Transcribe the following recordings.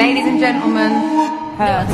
Ladies and gentlemen, her.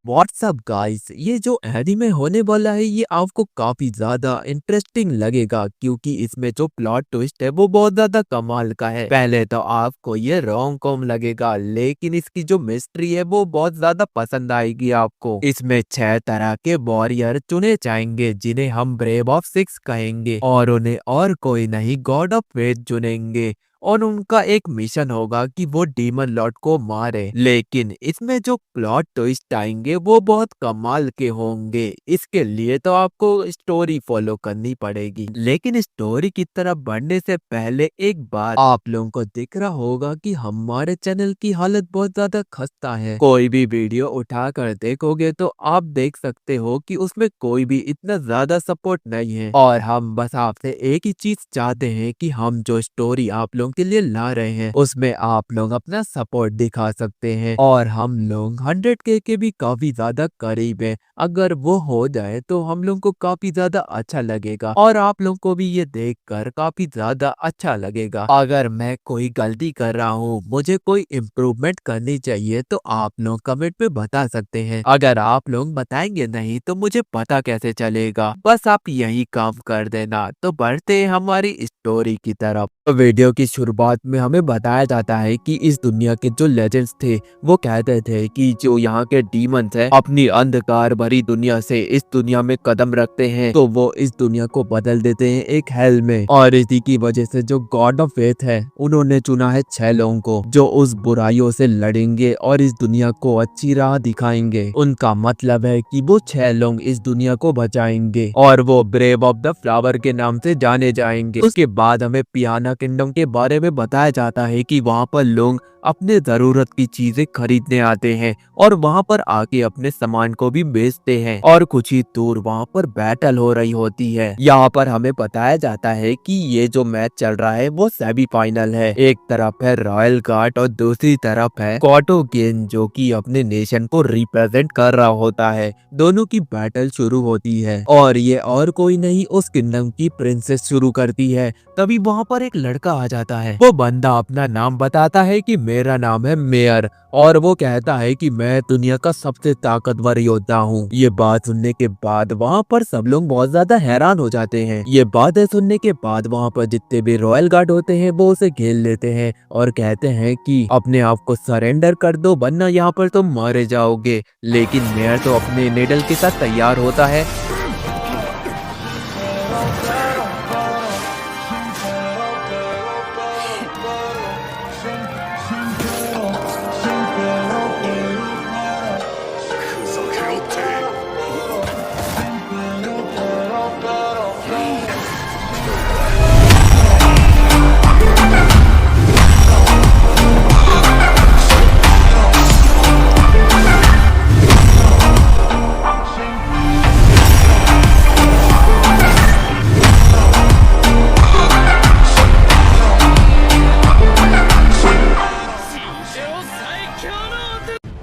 WhatsApp guys, ये जो anime होने वाला है ये आपको काफी ज्यादा इंटरेस्टिंग लगेगा क्योंकि इसमें जो प्लॉट ट्विस्ट है वो बहुत ज्यादा कमाल का है। पहले तो आपको ये रोम कॉम लगेगा लेकिन इसकी जो मिस्ट्री है वो बहुत ज्यादा पसंद आएगी आपको। इसमें 6 तरह के वॉरियर चुने जाएंगे जिन्हें हम ब्रेव ऑफ 6 कहेंगे और उन्हें और कोई नहीं गॉड ऑफ फेथ चुनेंगे और उनका एक मिशन होगा कि वो डीमन लॉर्ड को मारे। लेकिन इसमें जो प्लॉट ट्विस्ट आएंगे वो बहुत कमाल के होंगे। इसके लिए तो आपको स्टोरी फॉलो करनी पड़ेगी, लेकिन स्टोरी की तरफ बढ़ने से पहले एक बात आप लोगों को दिख रहा होगा कि हमारे चैनल की हालत बहुत ज्यादा खस्ता है। कोई भी वीडियो उठा कर देखोगे तो आप देख सकते हो कि उसमें कोई भी इतना ज्यादा सपोर्ट नहीं है और हम बस आपसे एक ही चीज चाहते हैं कि हम जो स्टोरी आप लोगों के लिए ला रहे हैं उसमें आप लोग अपना सपोर्ट दिखा सकते हैं और हम लोग 100K के भी काफी ज्यादा करीब हैं। अगर वो हो जाए तो हम लोग को काफी ज्यादा अच्छा लगेगा और आप लोग को भी ये देखकर काफी ज्यादा अच्छा लगेगा। अगर मैं कोई गलती कर रहा हूँ, मुझे कोई इम्प्रूवमेंट करनी चाहिए तो आप लोग कमेंट में बता सकते हैं। अगर आप लोग बताएंगे नहीं तो मुझे पता कैसे चलेगा। बस आप यही काम कर देना। तो बढ़ते हैं हमारी स्टोरी की तरफ। तो वीडियो की शुरुआत में हमें बताया जाता है कि इस दुनिया के जो लेजेंड्स थे वो कहते थे कि जो यहाँ के डीमंस हैं अपनी अंधकार भरी दुनिया से इस दुनिया में कदम रखते हैं तो वो इस दुनिया को बदल देते हैं एक हेल में। और इसी की वजह से जो गॉड ऑफ फेथ है उन्होंने चुना है 6 लोगों को जो उस बुराइयों से लड़ेंगे और इस दुनिया को अच्छी राह दिखाएंगे। उनका मतलब है कि वो 6 लोग इस दुनिया को बचाएंगे और वो ब्रेव ऑफ द फ्लावर के नाम से जाने जाएंगे। उसके बाद हमें पियाना किंगडम के बारे में बताया जाता है कि वहाँ पर लोग अपने जरूरत की चीजें खरीदने आते हैं और वहाँ पर आके अपने सामान को भी बेचते हैं और कुछ ही दूर वहाँ पर बैटल हो रही होती है। यहाँ पर हमें बताया जाता है कि ये जो मैच चल रहा है वो सेमीफाइनल है। एक तरफ है रॉयल गार्ड और दूसरी तरफ है कॉटोगेन जो कि अपने नेशन को रिप्रेजेंट कर रहा होता है। दोनों की बैटल शुरू होती है और ये और कोई नहीं उस किंगडम की प्रिंसेस शुरू करती है। तभी वहाँ पर एक लड़का आ जाता है। वो बंदा अपना नाम बताता है कि मेरा नाम है मेयर और वो कहता है कि मैं दुनिया का सबसे ताकतवर योद्धा हूँ। ये बात सुनने के बाद वहाँ पर सब लोग बहुत ज्यादा हैरान हो जाते हैं। ये बातें सुनने के बाद वहाँ पर जितने भी रॉयल गार्ड होते हैं वो उसे घेर लेते हैं और कहते हैं कि अपने आप को सरेंडर कर दो वरना यहाँ पर तुम मारे जाओगे। लेकिन मेयर तो अपने निडल के साथ तैयार होता है।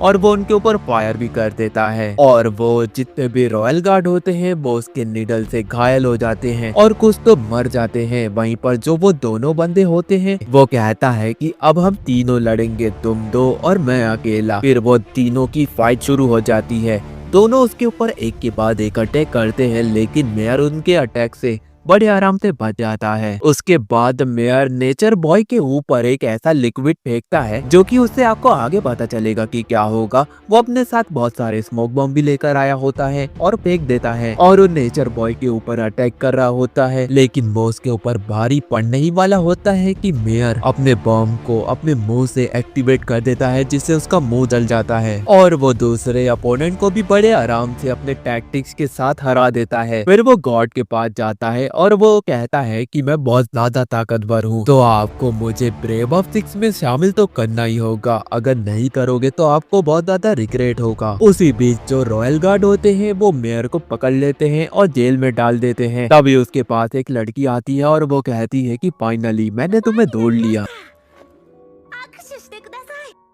और वो उनके ऊपर फायर भी कर देता है और वो जितने भी रॉयल गार्ड होते हैं वो उसके निडल से घायल हो जाते हैं और कुछ तो मर जाते हैं। वहीं पर जो वो दोनों बंदे होते हैं वो कहता है कि अब हम तीनों लड़ेंगे, तुम 2 और मैं अकेला। फिर वो तीनों की फाइट शुरू हो जाती है। दोनों उसके ऊपर एक के बाद एक अटैक करते हैं लेकिन मेयर उनके अटैक से बड़े आराम से बच जाता है। उसके बाद मेयर नेचर बॉय के ऊपर एक ऐसा लिक्विड फेंकता है जो कि उससे आपको आगे पता चलेगा कि क्या होगा। वो अपने साथ बहुत सारे स्मोक बम भी लेकर आया होता है और फेंक देता है और वो नेचर बॉय के ऊपर अटैक कर रहा होता है लेकिन वो उसके ऊपर भारी पड़ने ही वाला होता है कि मेयर अपने बम को अपने मुंह से एक्टिवेट कर देता है जिससे उसका मुंह जल जाता है और वो दूसरे अपोनेंट को भी बड़े आराम से अपने टैक्टिक्स के साथ हरा देता है। फिर वो गॉड के पास जाता है और वो कहता है कि मैं बहुत ज्यादा ताकतवर हूँ, तो आपको मुझे ब्रेव ऑफ सिक्स में शामिल तो करना ही होगा। अगर नहीं करोगे तो आपको बहुत ज्यादा रिग्रेट होगा। उसी बीच जो रॉयल गार्ड होते हैं वो मेयर को पकड़ लेते हैं और जेल में डाल देते हैं। तभी उसके पास एक लड़की आती है और वो कहती है कि फाइनली मैंने तुम्हें ढूंढ लिया।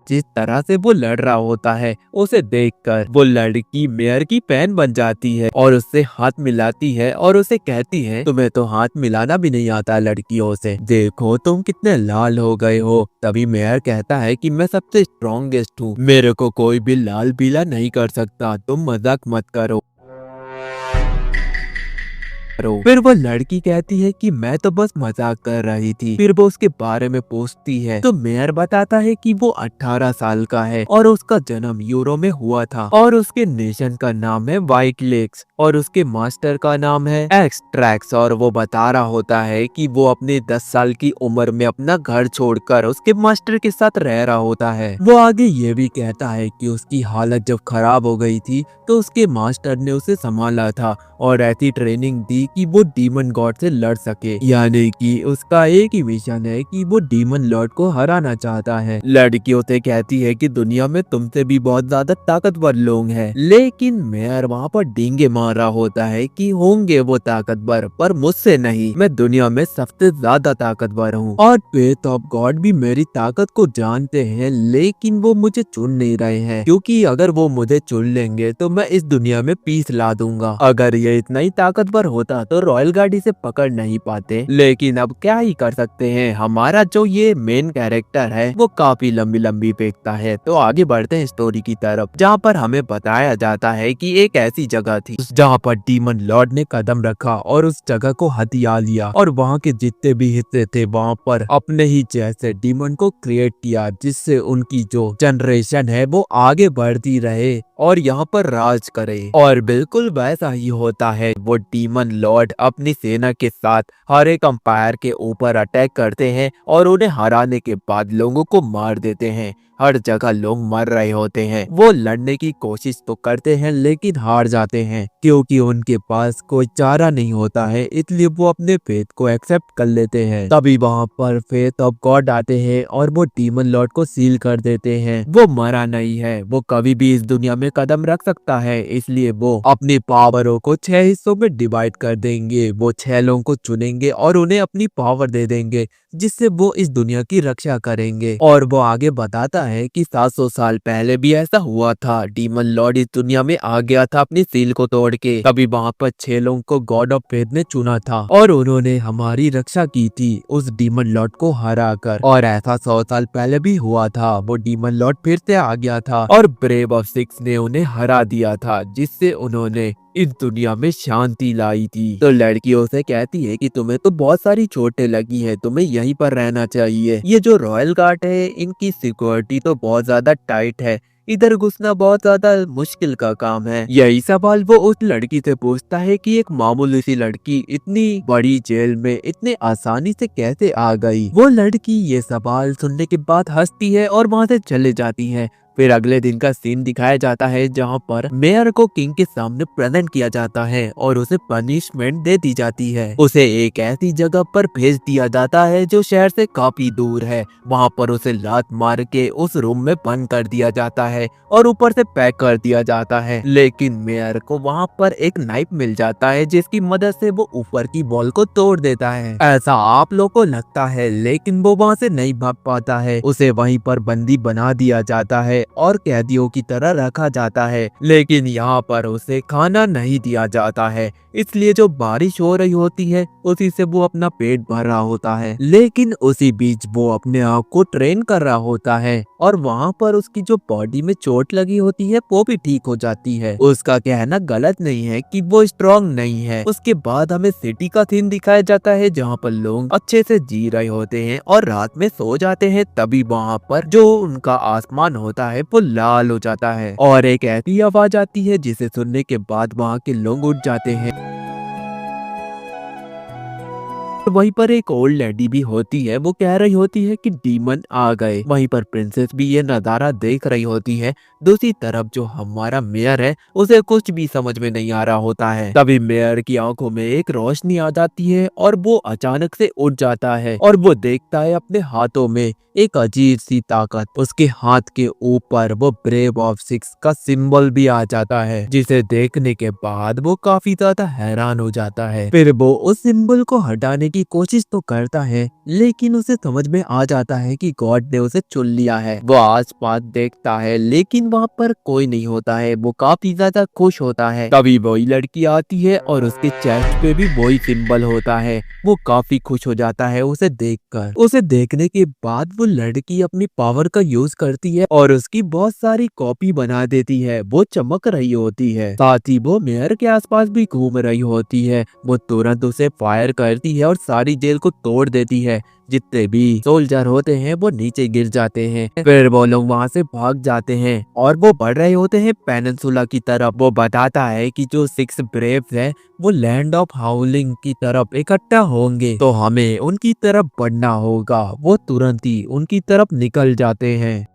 जिस तरह से वो लड़ रहा होता है उसे देखकर वो लड़की मेयर की फैन बन जाती है और उससे हाथ मिलाती है और उसे कहती है तुम्हें तो हाथ मिलाना भी नहीं आता लड़कियों से, देखो तुम कितने लाल हो गए हो। तभी मेयर कहता है कि मैं सबसे स्ट्रॉन्गेस्ट हूँ, मेरे को कोई भी लाल पीला नहीं कर सकता, तुम मजाक मत करो। फिर वो लड़की कहती है कि मैं तो बस मजाक कर रही थी। फिर वो उसके बारे में पूछती है तो मेयर बताता है कि वो 18 साल का है और उसका जन्म यूरो में हुआ था और उसके नेशन का नाम है व्हाइट लेक्स और उसके मास्टर का नाम है एक्सट्रैक्स। और वो बता रहा होता है कि वो अपने 10 साल की उम्र में अपना घर छोड़कर उसके मास्टर के साथ रह रहा होता है। वो आगे ये भी कहता है कि उसकी हालत जब खराब हो गई थी तो उसके मास्टर ने उसे संभाला था और ऐसी ट्रेनिंग दी कि वो डीमन गॉड से लड़ सके, यानी कि उसका एक ही मिशन है कि वो डीमन लॉर्ड को हराना चाहता है। लड़कियों से कहती है कि दुनिया में तुमसे भी बहुत ज्यादा ताकतवर लोग हैं, लेकिन मेयर वहाँ पर डींगे मार रहा होता है कि होंगे वो ताकतवर पर मुझसे नहीं, मैं दुनिया में सबसे ज्यादा ताकतवर हूँ और फेथ ऑफ गॉड भी मेरी ताकत को जानते हैं, लेकिन वो मुझे चुन नहीं रहे हैं क्योंकि अगर वो मुझे चुन लेंगे तो मैं इस दुनिया में पीस ला दूंगा। अगर ये इतना ही ताकतवर होता तो रॉयल गार्ड इसे पकड़ नहीं पाते, लेकिन अब क्या ही कर सकते हैं, हमारा जो ये मेन कैरेक्टर है वो काफी लंबी लंबी फेंकता है। तो आगे बढ़ते हैं स्टोरी की तरफ, जहाँ पर हमें बताया जाता है कि एक ऐसी जगह थी जहाँ पर डीमन लॉर्ड ने कदम रखा और उस जगह को हथिया लिया और वहाँ के जितने भी हिस्से थे वहाँ पर अपने ही जैसे डीमन को क्रिएट किया, जिससे उनकी जो जनरेशन है वो आगे बढ़ती रहे और यहाँ पर राज करे। और बिल्कुल वैसा ही होता है, वो डीमन लॉर्ड अपनी सेना के साथ हर एक अंपायर के ऊपर अटैक करते हैं और उन्हें हराने के बाद लोगों को मार देते हैं। हर जगह लोग मर रहे होते हैं, वो लड़ने की कोशिश तो करते हैं लेकिन हार जाते हैं क्योंकि उनके पास कोई चारा नहीं होता है, इसलिए वो अपने फेथ को एक्सेप्ट कर लेते हैं। तभी वहाँ पर फेथ ऑफ गॉड आते हैं और वो डीमन लॉर्ड को सील कर देते हैं। वो मरा नहीं है, वो कभी भी इस दुनिया में कदम रख सकता है, इसलिए वो अपनी पावरों को 6 हिस्सों में डिवाइड कर देंगे। वो 6 लोगों को चुनेंगे और उन्हें अपनी पावर दे देंगे जिससे वो इस दुनिया की रक्षा करेंगे। और वो आगे बताता है कि 700 साल पहले भी ऐसा हुआ था, डीमन लॉर्ड इस दुनिया में आ गया था अपनी सील को तोड़ के। तभी वहाँ पर 6 लोगों को गॉड ऑफ फेथ ने चुना था और उन्होंने हमारी रक्षा की थी उस डीमन लॉर्ड को हरा कर। और ऐसा 100 साल पहले भी हुआ था, वो डीमन लॉर्ड फिर से आ गया था और ब्रेव ऑफ सिक्स ने उन्हें हरा दिया था, जिससे उन्होंने इस दुनिया में शांति लाई थी। तो लड़कियों से कहती है कि तुम्हें तो बहुत सारी चोटें लगी है, तुम्हें यहीं पर रहना चाहिए। ये जो रॉयल गार्ड है इनकी सिक्योरिटी तो बहुत ज्यादा टाइट है, इधर घुसना बहुत ज्यादा मुश्किल का काम है। यही सवाल वो उस लड़की से पूछता है कि एक मामूली सी लड़की इतनी बड़ी जेल में इतने आसानी से कैसे आ गई। वो लड़की ये सवाल सुनने के बाद हंसती है और वहाँ से चले जाती है। फिर अगले दिन का सीन दिखाया जाता है जहाँ पर मेयर को किंग के सामने प्रेजेंट किया जाता है और उसे पनिशमेंट दे दी जाती है। उसे एक ऐसी जगह पर भेज दिया जाता है जो शहर से काफी दूर है। वहाँ पर उसे लात मार के उस रूम में बंद कर दिया जाता है और ऊपर से पैक कर दिया जाता है। लेकिन मेयर को वहाँ पर एक नाइफ मिल जाता है जिसकी मदद से वो ऊपर की वॉल को तोड़ देता है। ऐसा आप लोग को लगता है, लेकिन वो वहाँ से नहीं भाग पाता है। उसे वहीं पर बंदी बना दिया जाता है और कैदियों की तरह रखा जाता है, लेकिन यहाँ पर उसे खाना नहीं दिया जाता है, इसलिए जो बारिश हो रही होती है उसी से वो अपना पेट भर रहा होता है। लेकिन उसी बीच वो अपने आप को ट्रेन कर रहा होता है और वहाँ पर उसकी जो बॉडी में चोट लगी होती है वो भी ठीक हो जाती है। उसका कहना गलत नहीं है कि वो स्ट्रॉन्ग नहीं है। उसके बाद हमें सिटी का सीन दिखाया जाता है जहाँ पर लोग अच्छे से जी रहे होते हैं और रात में सो जाते हैं। तभी वहाँ पर जो उनका आसमान होता है वो लाल हो जाता है और एक ऐसी आवाज आती है जिसे सुनने के बाद वहाँ के लोग उठ जाते हैं। वहीं पर एक ओल्ड लेडी भी होती है, वो कह रही होती है कि डीमन आ गए। वहीं पर प्रिंसेस भी ये नजारा देख रही होती है। दूसरी तरफ जो हमारा मेयर है उसे कुछ भी समझ में नहीं आ रहा होता है। तभी मेयर की आंखों में एक रोशनी आ जाती है और वो अचानक से उठ जाता है और वो देखता है अपने हाथों में एक अजीब सी ताकत। उसके हाथ के ऊपर वो ब्रेव ऑफ सिक्स का सिंबल भी आ जाता है, जिसे देखने के बाद वो काफी ज्यादा हैरान हो जाता है। फिर वो उस सिंबल को हटाने की कोशिश तो करता है, लेकिन उसे समझ में आ जाता है कि गॉड ने उसे चुन लिया है। वो आसपास देखता है लेकिन वहाँ पर कोई नहीं होता है। वो काफी ज्यादा खुश होता है। तभी वही लड़की आती है और उसके चेस्ट पे भी वही सिंबल होता है। वो काफी खुश हो जाता है उसे देखकर। उसे देखने के बाद वो लड़की अपनी पावर का यूज करती है और उसकी बहुत सारी कॉपी बना देती है। वो चमक रही होती है, साथ ही वो मेयर के आसपास भी घूम रही होती है। वो तुरंत उसे फायर करती है और सारी जेल को तोड़ देती है। जितने भी सोल्जर होते हैं वो नीचे गिर जाते हैं। फिर वो लोग वहाँ से भाग जाते हैं और वो बढ़ रहे होते हैं पेनिनसुला की तरफ। वो बताता है कि जो 6 ब्रेव्स हैं वो लैंड ऑफ हाउलिंग की तरफ इकट्ठा होंगे, तो हमें उनकी तरफ बढ़ना होगा। वो तुरंत ही उनकी तरफ निकल जाते हैं।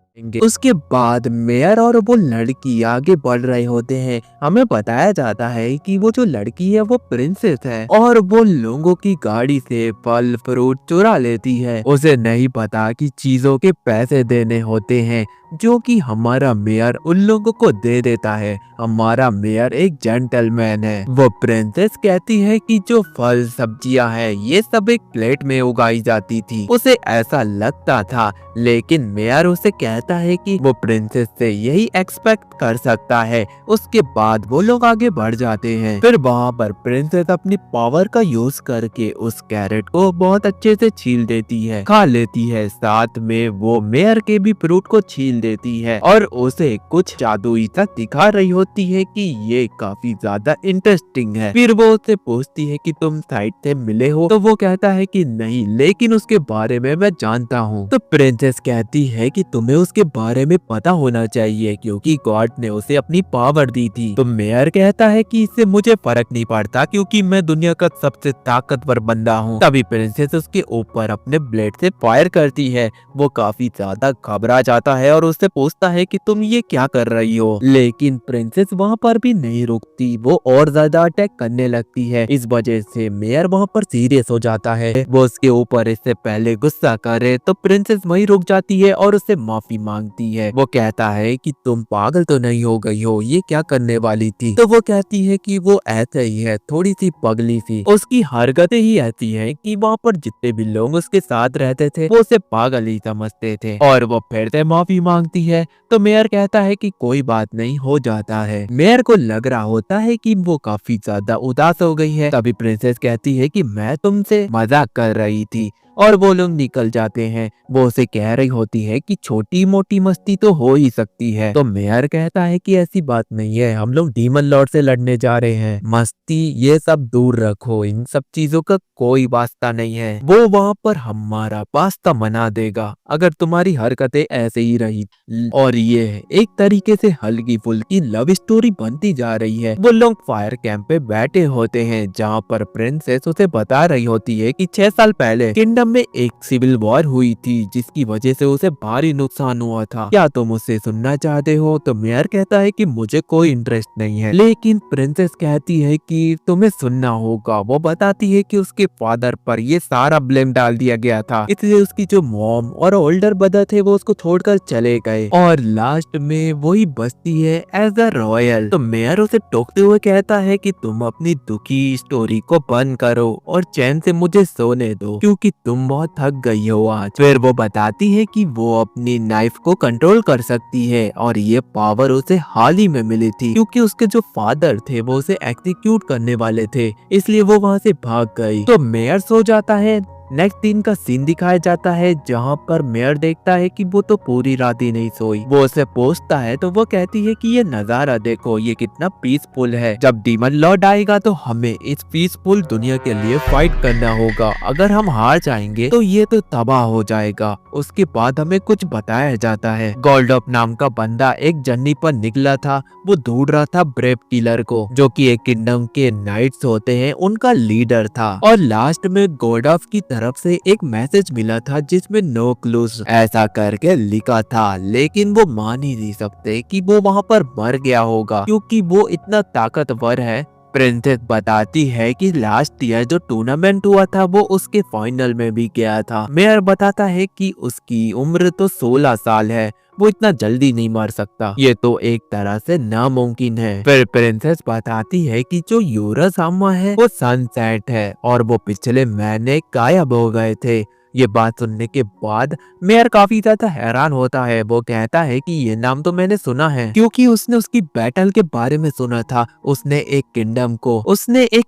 उसके बाद मेयर और वो लड़की आगे बढ़ रहे होते हैं। हमें बताया जाता है कि वो जो लड़की है वो प्रिंसेस है और वो लोगों की गाड़ी से फल फ्रूट चुरा लेती है। उसे नहीं पता कि चीजों के पैसे देने होते हैं, जो कि हमारा मेयर उन लोगों को दे देता है। हमारा मेयर एक जेंटलमैन है। वो प्रिंसेस कहती है कि जो फल सब्जियां हैं ये सब एक प्लेट में उगाई जाती थी। उसे ऐसा लगता था, लेकिन मेयर उसे कहता है कि वो प्रिंसेस से यही एक्सपेक्ट कर सकता है। उसके बाद वो लोग आगे बढ़ जाते हैं। फिर वहाँ पर प्रिंसेस अपनी पावर का यूज करके उस कैरेट को बहुत अच्छे से छील देती है, खा लेती है। साथ में वो मेयर के भी फ्रूट को छील देती है और उसे कुछ जादुई सा दिखा रही होती है कि ये काफी ज्यादा इंटरेस्टिंग है। फिर वो उससे पूछती है कि तुम साइड से मिले हो, तो वो कहता है कि नहीं, लेकिन उसके बारे में मैं जानता हूँ। तो प्रिंसेस कहती है कि तुम्हें उसके बारे में पता होना चाहिए क्योंकि गॉड ने उसे अपनी पावर दी थी। तो मेयर कहता है कि इससे मुझे फर्क नहीं पड़ता क्योंकि मैं दुनिया का सबसे ताकतवर बंदा हूँ। तभी प्रिंसेस उसके ऊपर अपने ब्लेड से फायर करती है। वो काफी ज्यादा घबरा जाता है और उससे पूछता है कि तुम ये क्या कर रही हो, लेकिन प्रिंसेस वहाँ पर भी नहीं रुकती। वो और ज्यादा अटैक करने लगती है। इस वजह से मेयर वहाँ पर सीरियस हो जाता है। वो उसके ऊपर इससे पहले गुस्सा करे तो प्रिंसेस वहीं रुक जाती है और उससे माफी मांगती है। वो कहता है कि तुम पागल तो नहीं हो गई हो, ये क्या करने वाली थी। तो वो कहती है कि वो ऐसे ही है, थोड़ी सी पगली सी। उसकी हरकतें ही ऐसी हैं कि वहाँ पर जितने भी लोग उसके साथ रहते थे वो उसे पागल ही समझते थे। और वो फिर से माफी मांगती है। तो मेयर कहता है कि कोई बात नहीं, हो जाता है। मेयर को लग रहा होता है कि वो काफी ज्यादा उदास हो गई है। तभी प्रिंसेस कहती है कि मैं तुमसे मजाक कर रही थी और वो लोग निकल जाते हैं। वो उसे कह रही होती है कि छोटी मोटी मस्ती तो हो ही सकती है। तो मेयर कहता है कि ऐसी बात नहीं है, हम लोग डीमन लॉर्ड से लड़ने जा रहे हैं, मस्ती ये सब दूर रखो, इन सब चीजों का कोई वास्ता नहीं है। वो वहाँ पर हमारा पास्ता बना देगा अगर तुम्हारी हरकतें ऐसे ही रही। और ये एक तरीके से हल्की फुल्की लव स्टोरी बनती जा रही है। वो लोग फायर कैंप पे बैठे होते हैं जहाँ पर प्रिंसेस उसे बता रही होती है कि 6 साल पहले किंगडम में एक सिविल वॉर हुई थी जिसकी वजह से उसे भारी नुकसान हुआ था। क्या तुम उससे सुनना चाहते हो। तो मेयर कहता है कि मुझे कोई इंटरेस्ट नहीं है, लेकिन प्रिंसेस कहती है कि तुम्हें सुनना होगा। वो बताती है कि उसके फादर पर ये सारा ब्लेम डाल दिया गया था, इसलिए उसकी जो मॉम और ओल्डर ब्रदर थे वो उसको छोड़कर चले गए और लास्ट में वही बचती है एज अ रॉयल। तो मेयर उसे टोकते हुए कहता है कि तुम अपनी दुखी स्टोरी को बंद करो और चैन से मुझे सोने दो क्योंकि तुम बहुत थक गई हो आज। फिर वो बताती है कि वो अपनी नाइफ को कंट्रोल कर सकती है और ये पावर उसे हाल ही में मिली थी क्योंकि उसके जो फादर थे वो उसे एग्जीक्यूट करने वाले थे, इसलिए वो वहाँ से भाग गई। तो मेयर सो जाता है, नेक्स्ट दिन का सीन दिखाया जाता है जहाँ पर मेयर देखता है कि वो तो पूरी रात ही नहीं सोई। वो उसे पूछता है तो वो कहती है कि ये नजारा देखो, ये कितना पीसफुल है। जब डीमन लॉर्ड आएगा तो हमें इस पीसफुल दुनिया के लिए फाइट करना होगा। अगर हम हार जाएंगे तो ये तो तबाह हो जाएगा। उसके बाद हमें कुछ बताया जाता है। गोल्डॉफ नाम का बंदा एक जर्नी पर निकला था। वो ढूंढ रहा था ब्रेव किलर को, जो कि एक किंगडम के नाइट्स होते हैं, उनका लीडर था। और लास्ट में गोल्डॉफ की तरफ से एक मैसेज मिला था जिसमें नो क्लूज ऐसा करके लिखा था। लेकिन वो मान ही नहीं सकते कि वो वहाँ पर मर गया होगा, क्योंकि वो इतना ताकतवर है। प्रिंसेस बताती है कि लास्ट ईयर जो टूर्नामेंट हुआ था वो उसके फाइनल में भी गया था। मेयर बताता है कि उसकी उम्र तो 16 साल है, वो इतना जल्दी नहीं मर सकता, ये तो एक तरह से नामुमकिन है। फिर प्रिंसेस बताती है कि जो यूरासामा है वो सनसेट है और वो पिछले महीने गायब हो गए थे। ये बात सुनने के बाद मेयर काफी ज्यादा हैरान होता है। वो कहता है कि ये नाम तो मैंने सुना है, क्योंकि उसने उसकी बैटल के बारे में सुना था। उसने एक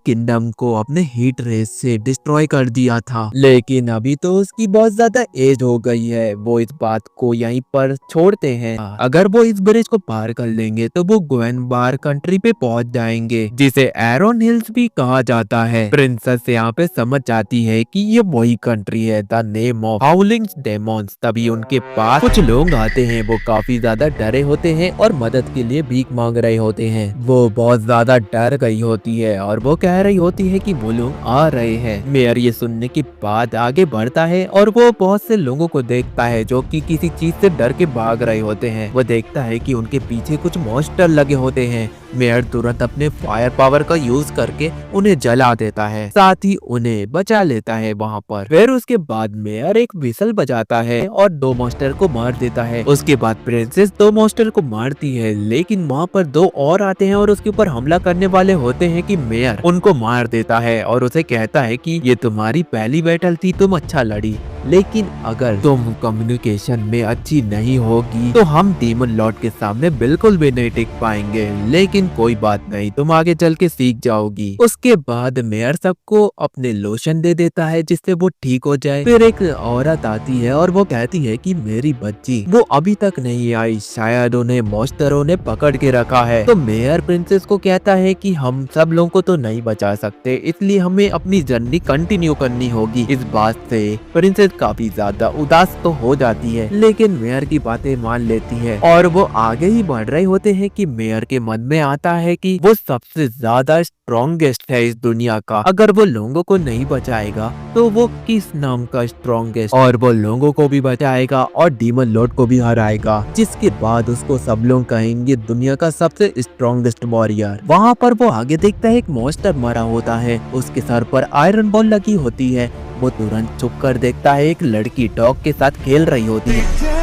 किंगडम को अपने हीट रेस से डिस्ट्रॉय कर दिया था। लेकिन अभी तो उसकी बहुत ज्यादा एज हो गई है। वो इस बात को यहीं पर छोड़ते हैं। अगर वो इस ब्रिज को पार कर लेंगे तो वो ग्वेनबार कंट्री पे पहुंच जाएंगे, जिसे एरोन हिल्स भी कहा जाता है। प्रिंसेस यहाँ पे समझ जाती है कि ये वही कंट्री है, नेम ऑफ हाउलिंग डेमोन्स। तभी उनके पास कुछ लोग आते हैं। वो काफी ज्यादा डरे होते हैं और मदद के लिए भीख मांग रहे होते हैं। वो बहुत ज्यादा डर गई होती है और वो कह रही होती है कि वो लोग आ रहे हैं। मेयर ये सुनने के बाद आगे बढ़ता है और वो बहुत से लोगों को देखता है जो कि किसी चीज से डर के भाग रहे होते हैं। वो देखता है कि उनके पीछे कुछ मॉन्स्टर लगे होते हैं। मेयर तुरंत अपने फायर पावर का यूज करके उन्हें जला देता है, साथ ही उन्हें बचा लेता है वहाँ पर। फिर उसके बाद मेयर एक विसल बजाता है और 2 मॉन्स्टर को मार देता है। उसके बाद प्रिंसेस 2 मॉन्स्टर को मारती है, लेकिन वहाँ पर 2 और आते हैं और उसके ऊपर हमला करने वाले होते हैं कि मेयर उनको मार देता है और उसे कहता है कि ये तुम्हारी पहली बैटल थी, तुम अच्छा लड़ी, लेकिन अगर तुम कम्युनिकेशन में अच्छी नहीं होगी तो हम डीमन लॉर्ड के सामने बिल्कुल भी नहीं टिक पाएंगे। लेकिन कोई बात नहीं, तुम आगे चल के सीख जाओगी। उसके बाद मेयर सबको अपने लोशन दे देता है जिससे वो ठीक हो जाए। फिर एक औरत आती है और वो कहती है कि मेरी बच्ची वो अभी तक नहीं आई, शायद उन्हें मॉन्स्टरों ने पकड़ के रखा है। तो मेयर प्रिंसेस को कहता है कि हम सब लोगों को तो नहीं बचा सकते, इसलिए हमें अपनी जर्नी कंटिन्यू करनी होगी। इस बात से प्रिंसेस काफी ज्यादा उदास तो हो जाती है, लेकिन मेयर की बातें मान लेती है और वो आगे ही बढ़ रहे होते हैं कि मेयर के मन में आता है कि वो सबसे ज्यादा स्ट्रॉन्गेस्ट है इस दुनिया का। अगर वो लोगों को नहीं बचाएगा तो वो किस नाम का स्ट्रॉन्गेस्ट, और वो लोगों को भी बचाएगा और डीमन लॉर्ड को भी हराएगा, जिसके बाद उसको सब लोग कहेंगे दुनिया का सबसे स्ट्रॉन्गेस्ट वॉरियर। वहाँ पर वो आगे देखता है एक मॉन्स्टर मरा होता है, उसके सर पर आयरन बॉल लगी होती है। वो तुरंत छुप कर देखता है एक लड़की डॉग के साथ खेल रही होती है।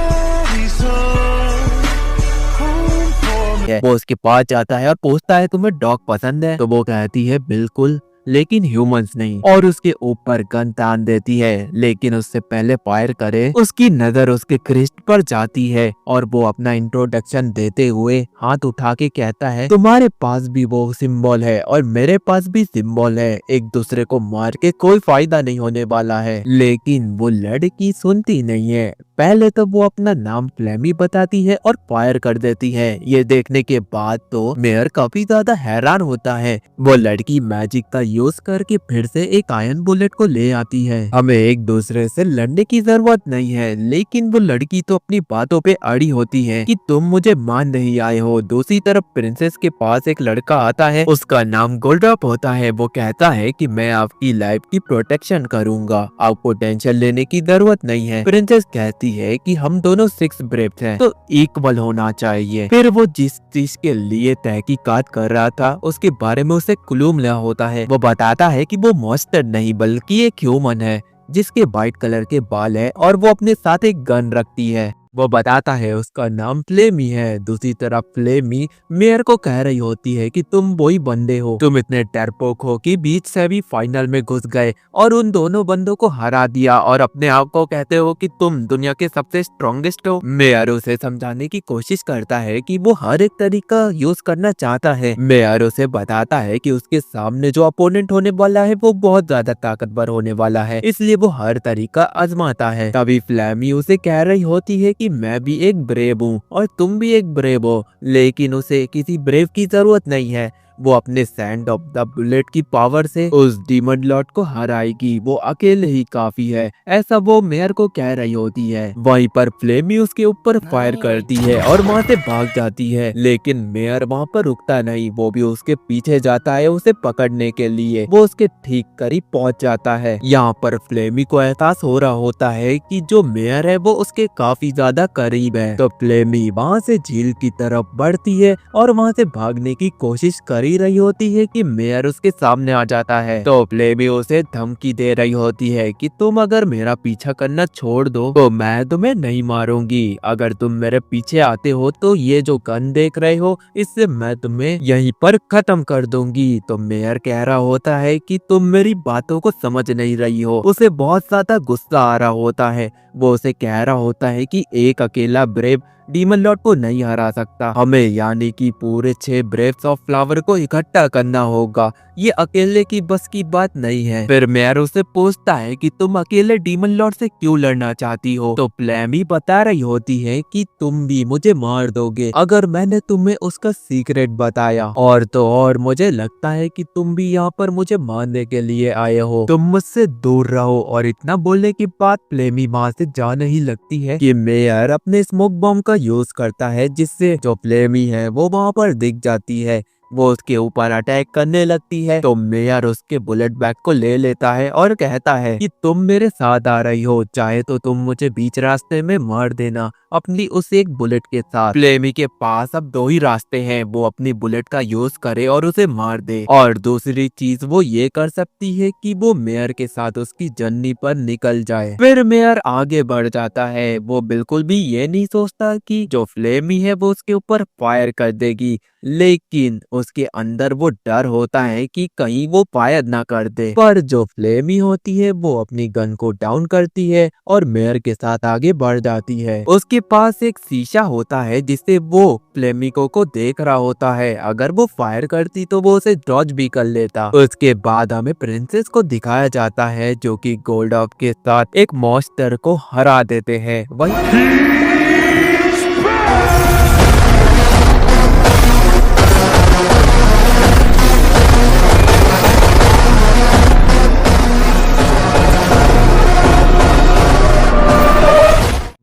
वो उसके पास जाता है और पूछता है तुम्हें डॉग पसंद है? तो वो कहती है बिल्कुल, लेकिन ह्यूमंस नहीं, और उसके ऊपर गन तान देती है। लेकिन उससे पहले फायर करे उसकी नजर उसके क्रिस्ट पर जाती है और वो अपना इंट्रोडक्शन देते हुए हाथ उठा के कहता है तुम्हारे पास भी वो सिंबल है और मेरे पास भी सिंबल है, एक दूसरे को मार के कोई फायदा नहीं होने वाला है। लेकिन वो लड़की सुनती नहीं है। पहले तो वो अपना नाम फ्लेमी बताती है और फायर कर देती है। ये देखने के बाद तो मेयर काफी ज्यादा हैरान होता है। वो लड़की मैजिक का यूज करके फिर से एक आयरन बुलेट को ले आती है। हमें एक दूसरे से लड़ने की जरूरत नहीं है, लेकिन वो लड़की तो अपनी बातों पे अड़ी होती है कि तुम मुझे मान नहीं आए हो। दूसरी तरफ प्रिंसेस के पास एक लड़का आता है, उसका नाम गोल्डॉफ होता है। वो कहता है कि मैं आपकी लाइफ की प्रोटेक्शन करूंगा, आपको टेंशन लेने की जरूरत नहीं है। प्रिंसेस कहती है कि हम दोनों 6 ब्रेव्स हैं तो इक्वल होना चाहिए। फिर वो जिस चीज के लिए तहकीकात कर रहा था उसके बारे में उसे क्लू मिला होता है। वो बताता है कि वो मॉन्स्टर नहीं बल्कि एक ह्यूमन है जिसके वाइट कलर के बाल है और वो अपने साथ एक गन रखती है। वो बताता है उसका नाम फ्लेमी है। दूसरी तरफ फ्लेमी मेयर को कह रही होती है कि तुम वही बंदे हो, तुम इतने डरपोक हो कि बीच से भी फाइनल में घुस गए और उन दोनों बंदों को हरा दिया और अपने आप को कहते हो कि तुम दुनिया के सबसे स्ट्रॉन्गेस्ट हो। मेयर उसे समझाने की कोशिश करता है कि वो हर एक तरीका यूज करना चाहता है। मेयर उसे बताता है कि उसके सामने जो अपोनेंट होने वाला है वो बहुत ज्यादा ताकतवर होने वाला है, इसलिए वो हर तरीका आजमाता है। तभी फ्लैमी उसे कह रही होती है कि मैं भी एक ब्रेव हूँ और तुम भी एक ब्रेव हो, लेकिन उसे किसी ब्रेव की जरूरत नहीं है। वो अपने सैंड ऑफ द बुलेट की पावर से उस डीमन लॉर्ड को हराएगी, वो अकेले ही काफी है, ऐसा वो मेयर को कह रही होती है। वहीं पर फ्लेमी उसके ऊपर फायर करती है और वहाँ से भाग जाती है, लेकिन मेयर वहाँ पर रुकता नहीं, वो भी उसके पीछे जाता है उसे पकड़ने के लिए। वो उसके ठीक करीब पहुँच जाता है। यहाँ पर फ्लेमी को एहसास हो रहा होता है कि जो मेयर है वो उसके काफी ज्यादा करीब है, तो फ्लेमी वहाँ से झील की तरफ बढ़ती है और वहाँ से भागने की कोशिश कर ही रही होती है कि मेयर उसके सामने आ जाता है। तो फ्लेमी उसे धमकी दे रही होती है कि तुम अगर मेरा पीछा करना छोड़ दो तो मैं तुम्हें नहीं मारूंगी, अगर तुम मेरे पीछे आते हो तो ये जो गन देख रहे हो इससे मैं तुम्हें यहीं पर खत्म कर दूंगी। तो मेयर कह रहा होता है कि तुम मेरी बातों को समझ नहीं रही हो। उसे बहुत ज्यादा गुस्सा आ रहा होता है। वो उसे कह रहा होता है कि एक अकेला ब्रेव डीमन लॉर्ड को नहीं हरा सकता, हमें यानी कि पूरे 6 ब्रेव्स ऑफ फ्लावर को इकट्ठा करना होगा, ये अकेले की बस की बात नहीं है। फिर मेयर उसे पूछता है कि तुम अकेले डीमन लॉर्ड से क्यों लड़ना चाहती हो। तो फ्लेमी बता रही होती है कि तुम भी मुझे मार दोगे अगर मैंने तुम्हें उसका सीक्रेट बताया, और तो और मुझे लगता है कि तुम भी यहाँ पर मुझे मारने के लिए आए हो, तुम मुझसे दूर रहो। और इतना बोलने के बाद फ्लेमी वहाँ से जाने ही लगती है कि मेयर अपने स्मोक बॉम्ब का यूज करता है, जिससे जो फ्लेमी है वो वहाँ पर दिख जाती है। वो उसके ऊपर अटैक करने लगती है, तो मेयर उसके बुलेट बैग को ले लेता है और कहता है कि तुम मेरे साथ आ रही हो, चाहे तो तुम मुझे बीच रास्ते में मार देना अपनी उस एक बुलेट के साथ। फ्लेमी के पास अब 2 ही रास्ते हैं, वो अपनी बुलेट का यूज करे और उसे मार दे, और दूसरी चीज वो ये कर सकती है कि वो मेयर के साथ उसकी जर्नी पर निकल जाए। फिर मेयर आगे बढ़ जाता है। वो बिल्कुल भी ये नहीं सोचता कि जो फ्लेमी है वो उसके ऊपर फायर कर देगी, लेकिन उसके अंदर वो डर होता है कि कहीं वो फायर ना कर दे। पर जो फ्लेमी होती है वो अपनी गन को डाउन करती है और मेयर के साथ आगे बढ़ जाती है। उसके पास एक शीशा होता है जिससे वो फ्लेमिको को देख रहा होता है, अगर वो फायर करती तो वो उसे डॉज भी कर लेता। उसके बाद हमें प्रिंसेस को दिखाया जाता है जो कि गोल्डॉफ के साथ एक मॉन्स्टर को हरा देते हैं। वही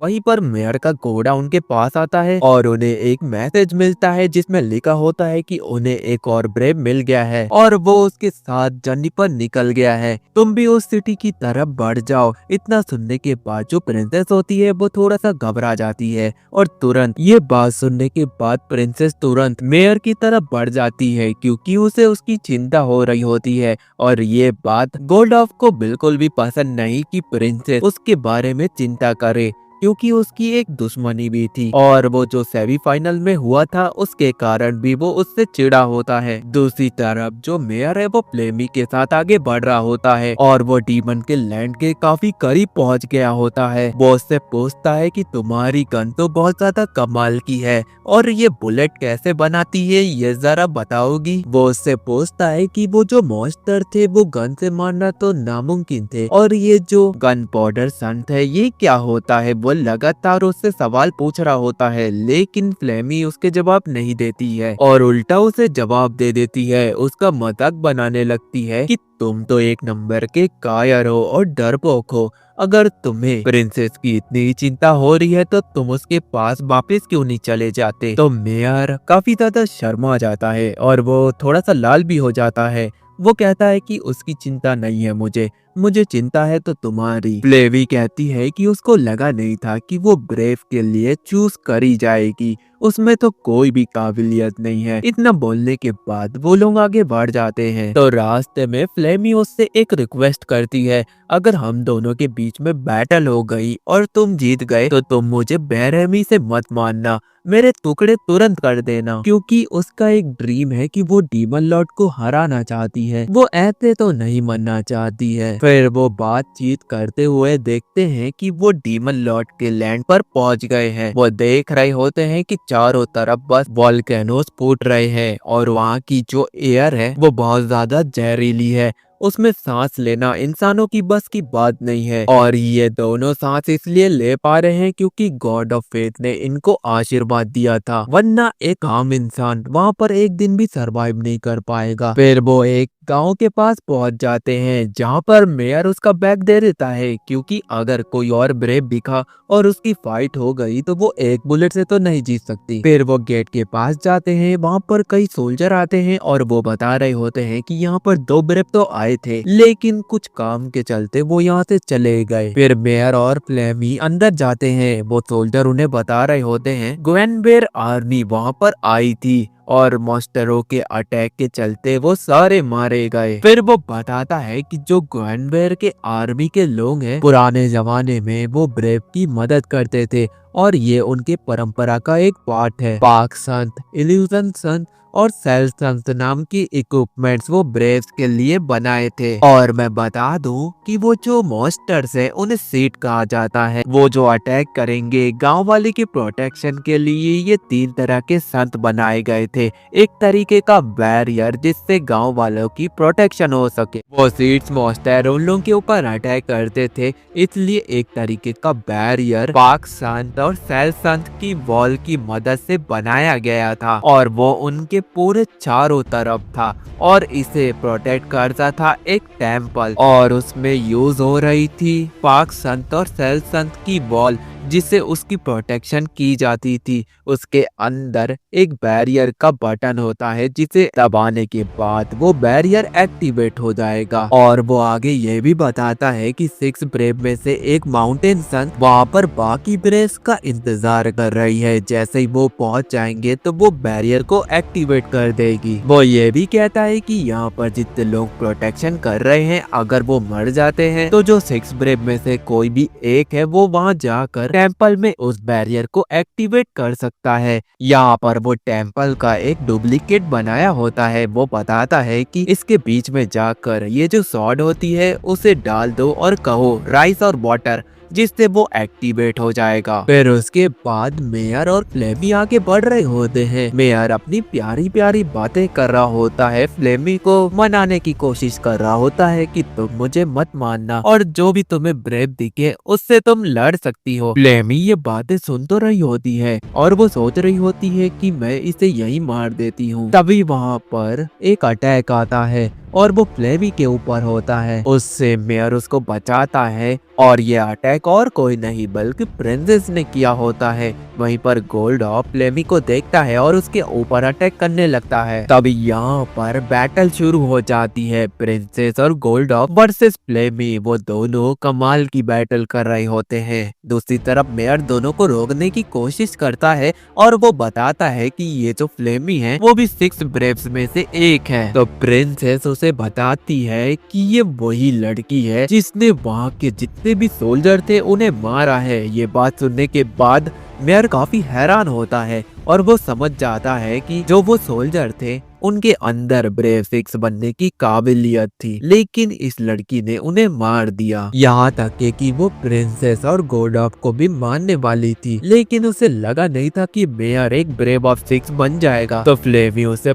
वहीं पर मेयर का घोड़ा उनके पास आता है और उन्हें एक मैसेज मिलता है जिसमें लिखा होता है कि उन्हें एक और ब्रेव मिल गया है और वो उसके साथ जर्नी पर निकल गया है, तुम भी उस सिटी की तरफ बढ़ जाओ। इतना सुनने के बाद जो प्रिंसेस होती है वो थोड़ा सा घबरा जाती है और तुरंत ये बात सुनने के बाद प्रिंसेस तुरंत मेयर की तरफ बढ़ जाती है, क्योंकि उसे उसकी चिंता हो रही होती है। और ये बात गोल्डॉफ को बिल्कुल भी पसंद नहीं कि प्रिंसेस उसके बारे में चिंता करे, क्योंकि उसकी एक दुश्मनी भी थी और वो जो सेमीफाइनल में हुआ था उसके कारण भी वो उससे चिढ़ा होता है। दूसरी तरफ जो मेयर है वो फ्लेमी के साथ आगे बढ़ रहा होता है और वो डीमन के लैंड के काफी करीब पहुंच गया होता है। वो उससे पूछता है कि तुम्हारी गन तो बहुत ज्यादा कमाल की है और ये बुलेट कैसे बनाती है, ये जरा बताओगी। वो उससे पूछता है कि वो जो मॉन्स्टर थे वो गन से मारना तो नामुमकिन थे, और ये जो गन पाउडर संत है ये क्या होता है। वो लगातार उससे सवाल पूछ रहा होता है, लेकिन फ्लेमी उसके जवाब नहीं देती है और उल्टा उसे जवाब दे देती है। उसका मजाक बनाने लगती है कि तुम तो एक नंबर के कायर हो और डरपोक हो, अगर तुम्हें प्रिंसेस की इतनी चिंता हो रही है तो तुम उसके पास वापस क्यों नहीं चले जाते। तो मेयर काफी ज्यादा शर्मा जाता है और वो थोड़ा सा लाल भी हो जाता है। वो कहता है कि उसकी चिंता नहीं है मुझे, मुझे चिंता है तो तुम्हारी। फ्लेवी कहती है कि उसको लगा नहीं था कि वो ब्रेव के लिए चूज करी जाएगी, उसमें तो कोई भी काबिलियत नहीं है। इतना बोलने के बाद वो लोग आगे बढ़ जाते हैं। तो रास्ते में फ्लेमी उससे एक रिक्वेस्ट करती है, अगर हम दोनों के बीच में बैटल हो गई और तुम जीत गए तो तुम मुझे बेरहमी से मत मारना, मेरे टुकड़े तुरंत कर देना। क्योंकि उसका एक ड्रीम है कि वो डीमन लॉर्ड को हराना चाहती है, वो ऐसे तो नहीं मरना चाहती है। फिर वो बातचीत करते हुए देखते हैं कि वो डीमन लॉर्ड के लैंड पर पहुंच गए हैं। वो देख रहे होते हैं कि चारों तरफ बस वॉल्केनोस फूट रहे हैं और वहाँ की जो एयर है वो बहुत ज्यादा जहरीली है, उसमें सांस लेना इंसानों की बस की बात नहीं है। और ये दोनों सांस इसलिए ले पा रहे हैं क्योंकि गॉड ऑफ फेथ ने इनको आशीर्वाद दिया था, वरना एक आम इंसान वहाँ पर एक दिन भी सरवाइव नहीं कर पाएगा। फिर वो एक गांव के पास पहुंच जाते हैं जहां पर मेयर उसका बैग दे देता है, क्योंकि अगर कोई और ब्रेव दिखा और उसकी फाइट हो गई तो वो एक बुलेट से तो नहीं जीत सकती। फिर वो गेट के पास जाते हैं, वहां पर कई सोल्जर आते हैं और वो बता रहे होते हैं कि यहाँ पर 2 ब्रेव तो आए थे लेकिन कुछ काम के चलते वो यहाँ से चले गए। फिर मेयर और फ्लेमी अंदर जाते हैं, वो सोल्जर उन्हें बता रहे होते हैं ग्वेनवेयर आर्मी वहाँ पर आई थी और मॉन्स्टरों के अटैक के चलते वो सारे मारे गए। फिर वो बताता है कि जो ग्वेनवेयर के आर्मी के लोग हैं पुराने जमाने में वो ब्रेव की मदद करते थे और ये उनके परंपरा का एक पार्ट है। पाक संत, इल्यूजन संत और सेल संत नाम की इक्विपमेंट्स वो ब्रेव्स के लिए बनाए थे। और मैं बता दूं कि वो जो मॉन्स्टर्स है उन्हें सीट कहा जाता है, वो जो अटैक करेंगे गांव वाले की प्रोटेक्शन के लिए ये 3 तरह के संत बनाए गए थे। एक तरीके का बैरियर जिससे गांव वालों की प्रोटेक्शन हो सके। वो सीट्स मॉन्स्टर उन लोगों के ऊपर अटैक करते थे, इसलिए एक तरीके का बैरियर पाक संत और सेल संत की वॉल की मदद से बनाया गया था और वो उनके पूरे चारों तरफ था और इसे प्रोटेक्ट करता था एक टेम्पल और उसमें यूज हो रही थी पाक संत और सेल संत की वॉल जिससे उसकी प्रोटेक्शन की जाती थी। उसके अंदर एक बैरियर का बटन होता है जिसे दबाने के बाद वो बैरियर एक्टिवेट हो जाएगा। और वो आगे ये भी बताता है कि 6 ब्रेव में से एक माउंटेन सन वहाँ पर बाकी ब्रेव्स का इंतजार कर रही है, जैसे ही वो पहुँच जाएंगे तो वो बैरियर को एक्टिवेट कर देगी। वो ये भी कहता है कि यहाँ पर जितने लोग प्रोटेक्शन कर रहे हैं अगर वो मर जाते हैं तो जो 6 ब्रेव में से कोई भी एक है वो वहाँ जाकर टेम्पल में उस बैरियर को एक्टिवेट कर सकता है। यहाँ पर वो टेम्पल का एक डुप्लीकेट बनाया होता है। वो बताता है कि इसके बीच में जाकर ये जो सॉर्ड होती है उसे डाल दो और कहो राइस और वाटर, जिससे वो एक्टिवेट हो जाएगा। फिर उसके बाद मेयर और फ्लेमी आगे बढ़ रहे होते हैं। मेयर अपनी प्यारी प्यारी बातें कर रहा होता है, फ्लेमी को मनाने की कोशिश कर रहा होता है कि तुम मुझे मत मानना और जो भी तुम्हें ब्रेव दिखे उससे तुम लड़ सकती हो। फ्लेमी ये बातें सुन तो रही होती है और वो सोच रही होती है कि मैं इसे यही मार देती हूँ। तभी वहाँ पर एक अटैक आता है और वो फ्लेमी के ऊपर होता है। उससे मेयर उसको बचाता है और ये अटैक और कोई नहीं बल्कि प्रिंसेस ने किया होता है। वहीं पर गोल्ड ऑफ फ्लेमी को देखता है और उसके ऊपर अटैक करने लगता है। तभी यहाँ पर बैटल शुरू हो जाती है, प्रिंसेस और गोल्ड ऑफ वर्सेस फ्लेमी। वो दोनों कमाल की बैटल कर रहे होते हैं। दूसरी तरफ मेयर दोनों को रोकने की कोशिश करता है और वो बताता है कि ये जो फ्लेमी है वो भी 6 ब्रेव्स में से एक है। तो प्रिंसेस उसे बताती है कि ये वही लड़की है जिसने वहाँ के जितने भी सोल्जर थे उन्हें मारा है। ये बात सुनने के बाद मेयर काफी हैरान होता है और वो समझ जाता है कि जो वो सोल्जर थे उनके अंदर ब्रेव 6 बनने की काबिलियत थी, लेकिन इस लड़की ने उन्हें मार दिया। यहाँ तक कि वो प्रिंसेस और गोल्ड ऑफ को भी मारने वाली थी, लेकिन उसे लगा नहीं था कि मेयर एक ब्रेव ऑफ 6 बन जाएगा। तो फ्लेमी उसे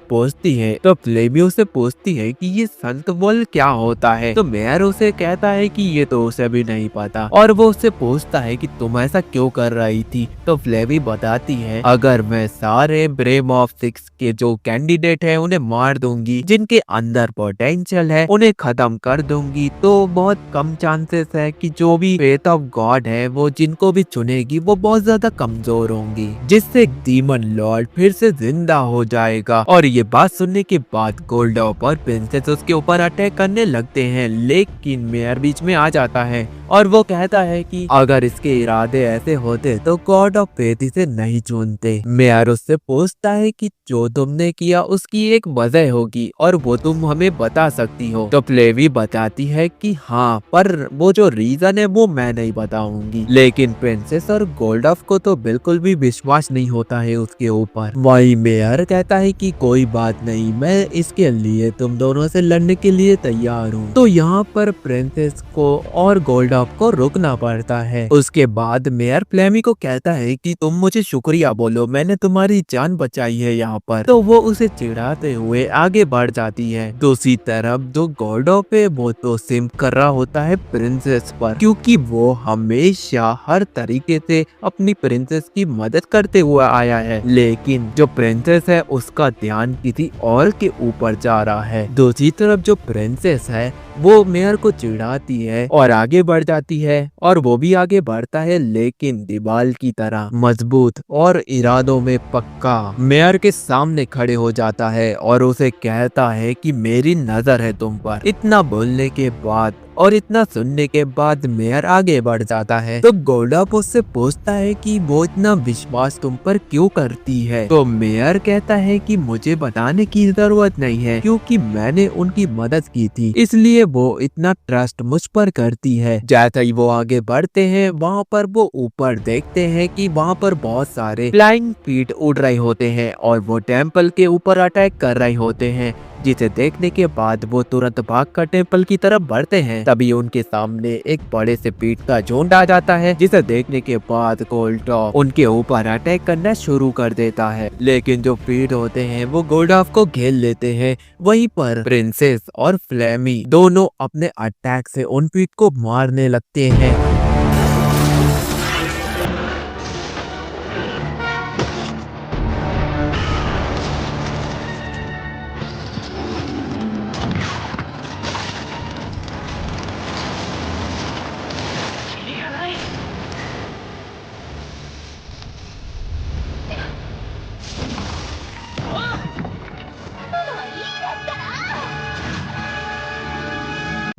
पूछती है कि ये संत वॉल क्या होता है। तो मेयर उसे कहता है कि ये तो उसे भी नहीं पता और वो उससे पूछता है कि तुम ऐसा क्यों कर रही थी। तो फ्लेमी बताती है अगर मैं सारे ब्रेव ऑफ 6 के जो कैंडिडेट है है उन्हें मार दूंगी, जिनके अंदर पोटेंशियल है उन्हें खत्म कर दूंगी, तो बहुत कम चांसेस है कि जो भी फेथ ऑफ गॉड है वो जिनको भी चुनेगी वो बहुत ज्यादा कमजोर होंगी, जिससे डीमन लॉर्ड फिर से जिंदा हो जाएगा। और ये बात सुनने के बाद गोल्डॉफ और प्रिंसेस उसके ऊपर अटैक करने लगते हैं, लेकिन मेयर बीच में आ जाता है और वो कहता है कि अगर इसके इरादे ऐसे होते तो गॉड ऑफ फेथ इसे नहीं चुनते। मेयर उससे पूछता है कि जो तुमने किया उसकी एक वजह होगी और वो तुम हमें बता सकती हो। तो फ्लेवी बताती है कि हाँ, पर वो जो रीजन है वो मैं नहीं बताऊंगी। लेकिन प्रिंसेस और गोल्डॉफ को तो बिल्कुल भी विश्वास नहीं होता है उसके ऊपर। वही मेयर कहता है कि कोई बात नहीं, मैं इसके लिए तुम दोनों से लड़ने के लिए तैयार हूँ। तो यहाँ पर प्रिंसेस को और गोल्डॉफ को रुकना पड़ता है। उसके बाद मेयर फ्लेमी को कहता है कि तुम मुझे शुक्रिया बोलो, मैंने तुम्हारी जान बचाई है यहाँ पर। तो वो उसे चिढ़ाते हुए आगे बढ़ जाती है। दूसरी तरफ जो गोल्डॉफ है वो तो सिम कर रहा होता है प्रिंसेस पर, क्योंकि वो हमेशा हर तरीके से अपनी प्रिंसेस की मदद करते हुए आया है, लेकिन जो प्रिंसेस है उसका ध्यान किसी और के ऊपर जा रहा है। दूसरी तरफ जो प्रिंसेस है वो मेयर को चिढ़ाती है और आगे बढ़ जाती है, और वो भी आगे बढ़ता है लेकिन दीवार की तरह मजबूत और इरादों में पक्का। मेयर के सामने खड़े हो जाता है और उसे कहता है कि मेरी नजर है तुम पर। इतना बोलने के बाद और इतना सुनने के बाद मेयर आगे बढ़ जाता है। तो गोल्डॉफ उससे पूछता है कि वो इतना विश्वास तुम पर क्यों करती है। तो मेयर कहता है कि मुझे बताने की जरूरत नहीं है, क्योंकि मैंने उनकी मदद की थी, इसलिए वो इतना ट्रस्ट मुझ पर करती है। जैसे ही वो आगे बढ़ते हैं वहाँ पर वो ऊपर देखते हैं कि वहाँ पर बहुत सारे फ्लाइंग फीट उड़ रहे होते हैं और वो टेम्पल के ऊपर अटैक कर रहे होते हैं, जिसे देखने के बाद वो तुरंत भागकर टेम्पल की तरफ बढ़ते हैं। तभी उनके सामने एक बड़े से पीठ का झुंड आ जाता है, जिसे देखने के बाद गोल्डॉफ उनके ऊपर अटैक करना शुरू कर देता है। लेकिन जो पीठ होते हैं वो गोल्डॉफ को घेर लेते हैं। वहीं पर प्रिंसेस और फ्लेमी दोनों अपने अटैक से उन पीठ को मारने लगते हैं।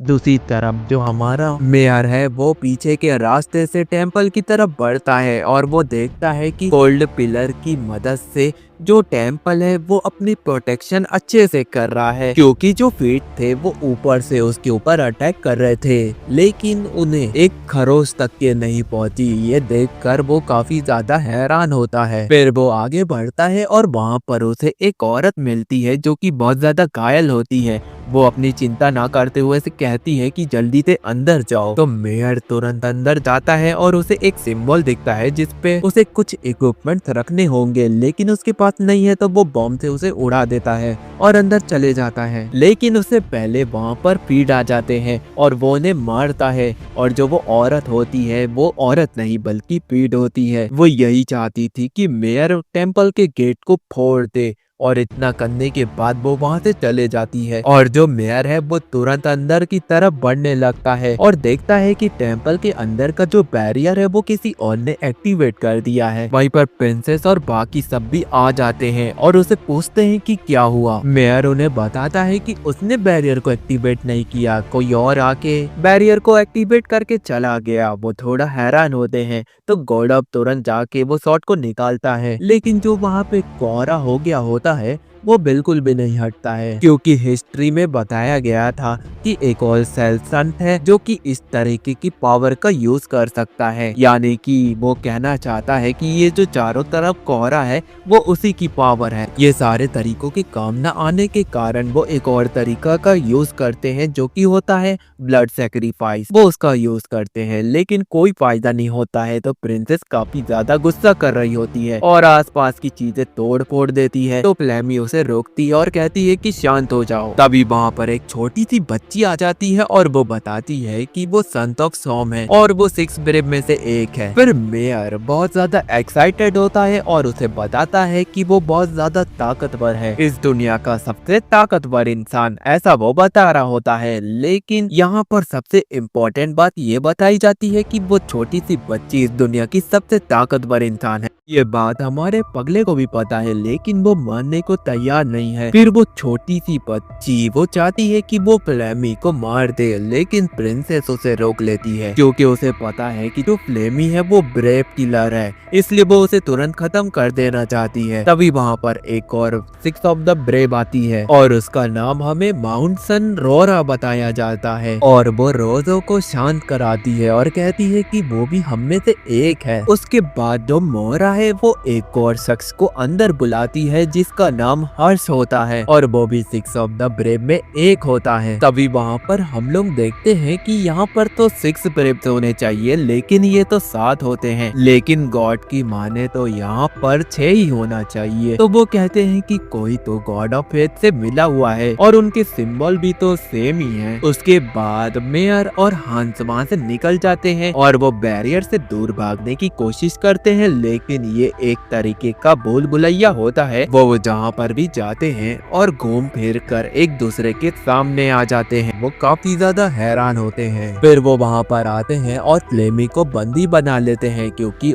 दूसरी तरफ जो हमारा मेयर है वो पीछे के रास्ते से टेम्पल की तरफ बढ़ता है और वो देखता है कि गोल्ड पिलर की मदद से जो टेम्पल है वो अपनी प्रोटेक्शन अच्छे से कर रहा है, क्योंकि जो फीट थे वो ऊपर से उसके ऊपर अटैक कर रहे थे, लेकिन उन्हें एक खरोच तक के नहीं पहुंची। ये देखकर वो काफी ज्यादा हैरान होता है। फिर वो आगे बढ़ता है और वहाँ पर उसे एक औरत मिलती है जो कि बहुत ज्यादा घायल होती है। वो अपनी चिंता ना करते हुए से कहती है कि जल्दी से अंदर जाओ। तो मेयर तुरंत अंदर जाता है और उसे एक सिंबल दिखता है जिसपे उसे कुछ इक्विपमेंट रखने होंगे, लेकिन उसके पास नहीं है। तो वो बॉम्ब से उसे उड़ा देता है और अंदर चले जाता है, लेकिन उससे पहले वहाँ पर पीड आ जाते हैं और वो उन्हें मारता है। और जो वो औरत होती है वो औरत नहीं बल्कि पीड होती है। वो यही चाहती थी कि मेयर टेम्पल के गेट को फोड़ दे, और इतना करने के बाद वो वहाँ से चले जाती है। और जो मेयर है वो तुरंत अंदर की तरफ बढ़ने लगता है और देखता है कि टेम्पल के अंदर का जो बैरियर है वो किसी और ने एक्टिवेट कर दिया है। वहीं पर प्रिंसेस और बाकी सब भी आ जाते हैं और उसे पूछते हैं कि क्या हुआ। मेयर उन्हें बताता है कि उसने बैरियर को एक्टिवेट नहीं किया, कोई और आके बैरियर को एक्टिवेट करके चला गया। वो थोड़ा हैरान होते हैं। तो गोल्डॉफ तुरंत जाके वो शॉट को निकालता है, लेकिन जो वहाँ पे कोहरा हो गया होता है वो बिल्कुल भी नहीं हटता है, क्योंकि हिस्ट्री में बताया गया था कि एक और सेल्संट है जो कि इस तरीके की पावर का यूज कर सकता है। यानी कि वो कहना चाहता है कि ये जो चारों तरफ कोहरा है वो उसी की पावर है। ये सारे तरीकों के काम न आने के कारण वो एक और तरीका का यूज करते हैं जो कि होता है ब्लड सेक्रीफाइस। वो उसका यूज करते हैं लेकिन कोई फायदा नहीं होता है। तो प्रिंसेस काफी ज्यादा गुस्सा कर रही होती है और आसपास की चीजें तोड़ फोड़ देती है। तो फ्लेमी उसे उसे रोकती है और कहती है कि शांत हो जाओ। तभी वहाँ पर एक छोटी सी बच्ची आ जाती है और वो बताती है कि वो सन ऑफ सॉम है और वो 6 ब्रेव में से एक है। फिर मेयर बहुत ज्यादा एक्साइटेड होता है और उसे बताता है कि वो बहुत ज्यादा ताकतवर है, इस दुनिया का सबसे ताकतवर इंसान, ऐसा वो बता रहा होता है। लेकिन यहाँ पर सबसे इम्पोर्टेंट बात ये बताई जाती है कि वो छोटी सी बच्ची इस दुनिया की सबसे ताकतवर इंसान है। ये बात हमारे पगले को भी पता है लेकिन वो मानने को तैयार नहीं है। फिर वो छोटी सी बच्ची वो चाहती है कि वो फ्लेमी को मार दे, लेकिन प्रिंसेस उसे रोक लेती है क्योंकि उसे पता है कि जो फ्लेमी है वो ब्रेव किलर है, इसलिए वो उसे तुरंत खत्म कर देना चाहती है। तभी वहाँ पर एक और 6 ऑफ द ब्रेव आती है और उसका नाम हमें माउंट सन रोरा बताया जाता है और वो रोजो को शांत कराती है और कहती है कि वो भी हम में से एक है। उसके बाद जो मोरा है वो एक और शख्स को अंदर बुलाती है जिसका नाम हर्ष होता है और वो भी 6 ऑफ द ब्रेव में एक होता है। तभी वहाँ पर हम लोग देखते हैं कि यहाँ पर तो 6 ब्रेव होने चाहिए लेकिन ये तो 7 होते हैं, लेकिन गॉड की माने तो यहाँ पर 6 ही होना चाहिए। तो वो कहते हैं कि कोई तो गॉड ऑफ फेथ से मिला हुआ है और उनके सिंबल भी तो सेम ही है। उसके बाद मेयर और हंस वहाँ से निकल जाते हैं और वो बैरियर से दूर भागने की कोशिश करते हैं, लेकिन ये एक तरीके का भूल भुलैया होता है। वो जहाँ पर भी जाते हैं और घूम फिर कर एक दूसरे के सामने आ जाते हैं। वो काफी ज्यादा हैरान होते हैं। फिर वो वहाँ पर आते हैं और फ्लेमी को बंदी बना लेते हैं क्योंकि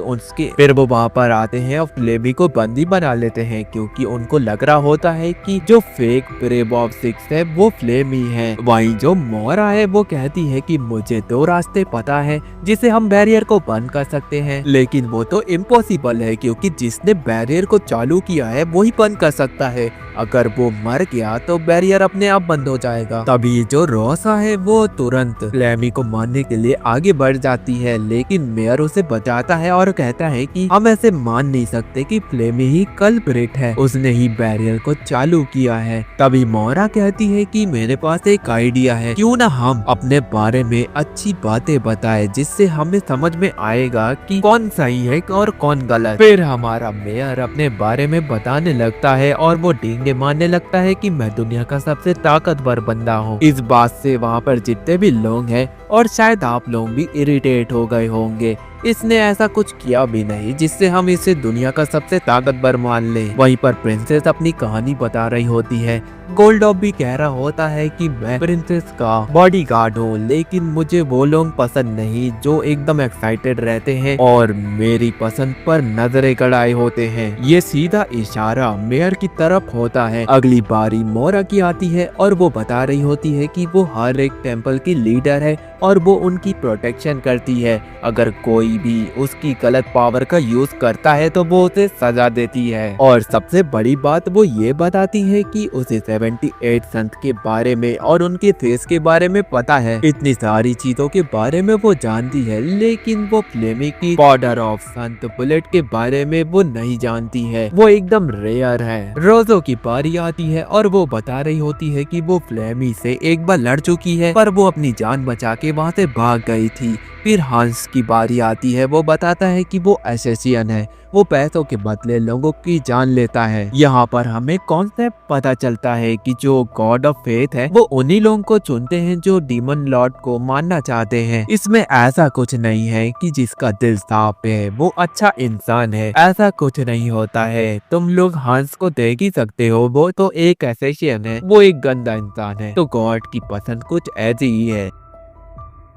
उनको लग रहा होता है कि जो फेक ब्रेव ऑफ 6 है वो फ्लेमी है। वहीं जो मोरा है वो कहती है कि मुझे 2 रास्ते पता है जिसे हम बैरियर को बंद कर सकते हैं, लेकिन वो तो इम्पॉसिबल है क्योंकि जिसने बैरियर को चालू किया है वही बंद कर सकता है। अगर वो मर गया तो बैरियर अपने आप बंद हो जाएगा। तभी जो रोसा है वो तुरंत फ्लेमी को मारने के लिए आगे बढ़ जाती है, लेकिन मेयर उसे बचाता है और कहता है कि हम ऐसे मान नहीं सकते कि फ्लेमी ही कल्प्रिट है, उसने ही बैरियर को चालू किया है। तभी मोरा कहती है कि मेरे पास एक आइडिया है, क्यों ना हम अपने बारे में अच्छी बातें बताएं जिससे हमें समझ में आएगा कि कौन सही है और कौन गलत। फिर हमारा मेयर अपने बारे में बताने लगता है और वो डींगे मारने लगता है कि मैं दुनिया का सबसे ताकतवर बंदा हूँ। इस बात से वहाँ पर जितने भी लोग हैं और शायद आप लोग भी इरिटेट हो गए होंगे, इसने ऐसा कुछ किया भी नहीं जिससे हम इसे दुनिया का सबसे ताकतवर मान लें। वहीं पर प्रिंसेस अपनी कहानी बता रही होती है। गोल्डॉफ भी कह रहा होता है कि मैं प्रिंसेस का बॉडीगार्ड हूँ, लेकिन मुझे वो लोग पसंद नहीं जो एकदम एक्साइटेड रहते हैं और मेरी पसंद पर नजरें गड़ाए होते हैं। ये सीधा इशारा मेयर की तरफ होता है। अगली बारी मोरा की आती है और वो बता रही होती है कि वो हर एक टेम्पल की लीडर है और वो उनकी प्रोटेक्शन करती है। अगर कोई भी उसकी गलत पावर का यूज करता है तो वो उसे सजा देती है। और सबसे बड़ी बात वो ये बताती है कि उसे 78 संत के बारे में और उनके फेस के बारे में पता है। इतनी सारी चीजों के बारे में वो जानती है, लेकिन वो फ्लेमी की ऑर्डर ऑफ संत बुलेट के बारे में वो नहीं जानती है। वो एकदम रेयर है। रोजो की बारी आती है और वो बता रही होती है कि वो फ्लेमी से एक बार लड़ चुकी है पर वो अपनी जान बचा के वहाँ से भाग गई थी। फिर हंस की बारी आती है। वो बताता है कि वो एसेसियन है, वो पैसों के बदले लोगों की जान लेता है। यहाँ पर हमें कॉन्सेप्ट पता चलता है कि जो गॉड ऑफ फेथ है वो उन्हीं लोगों को चुनते हैं जो डीमन लॉर्ड को मानना चाहते हैं। इसमें ऐसा कुछ नहीं है कि जिसका दिल साफ है वो अच्छा इंसान है, ऐसा कुछ नहीं होता है। तुम लोग हंस को देख ही सकते हो, वो तो एक एसेसियन है, वो एक गंदा इंसान है। तो गॉड की पसंद कुछ ऐसी ही है।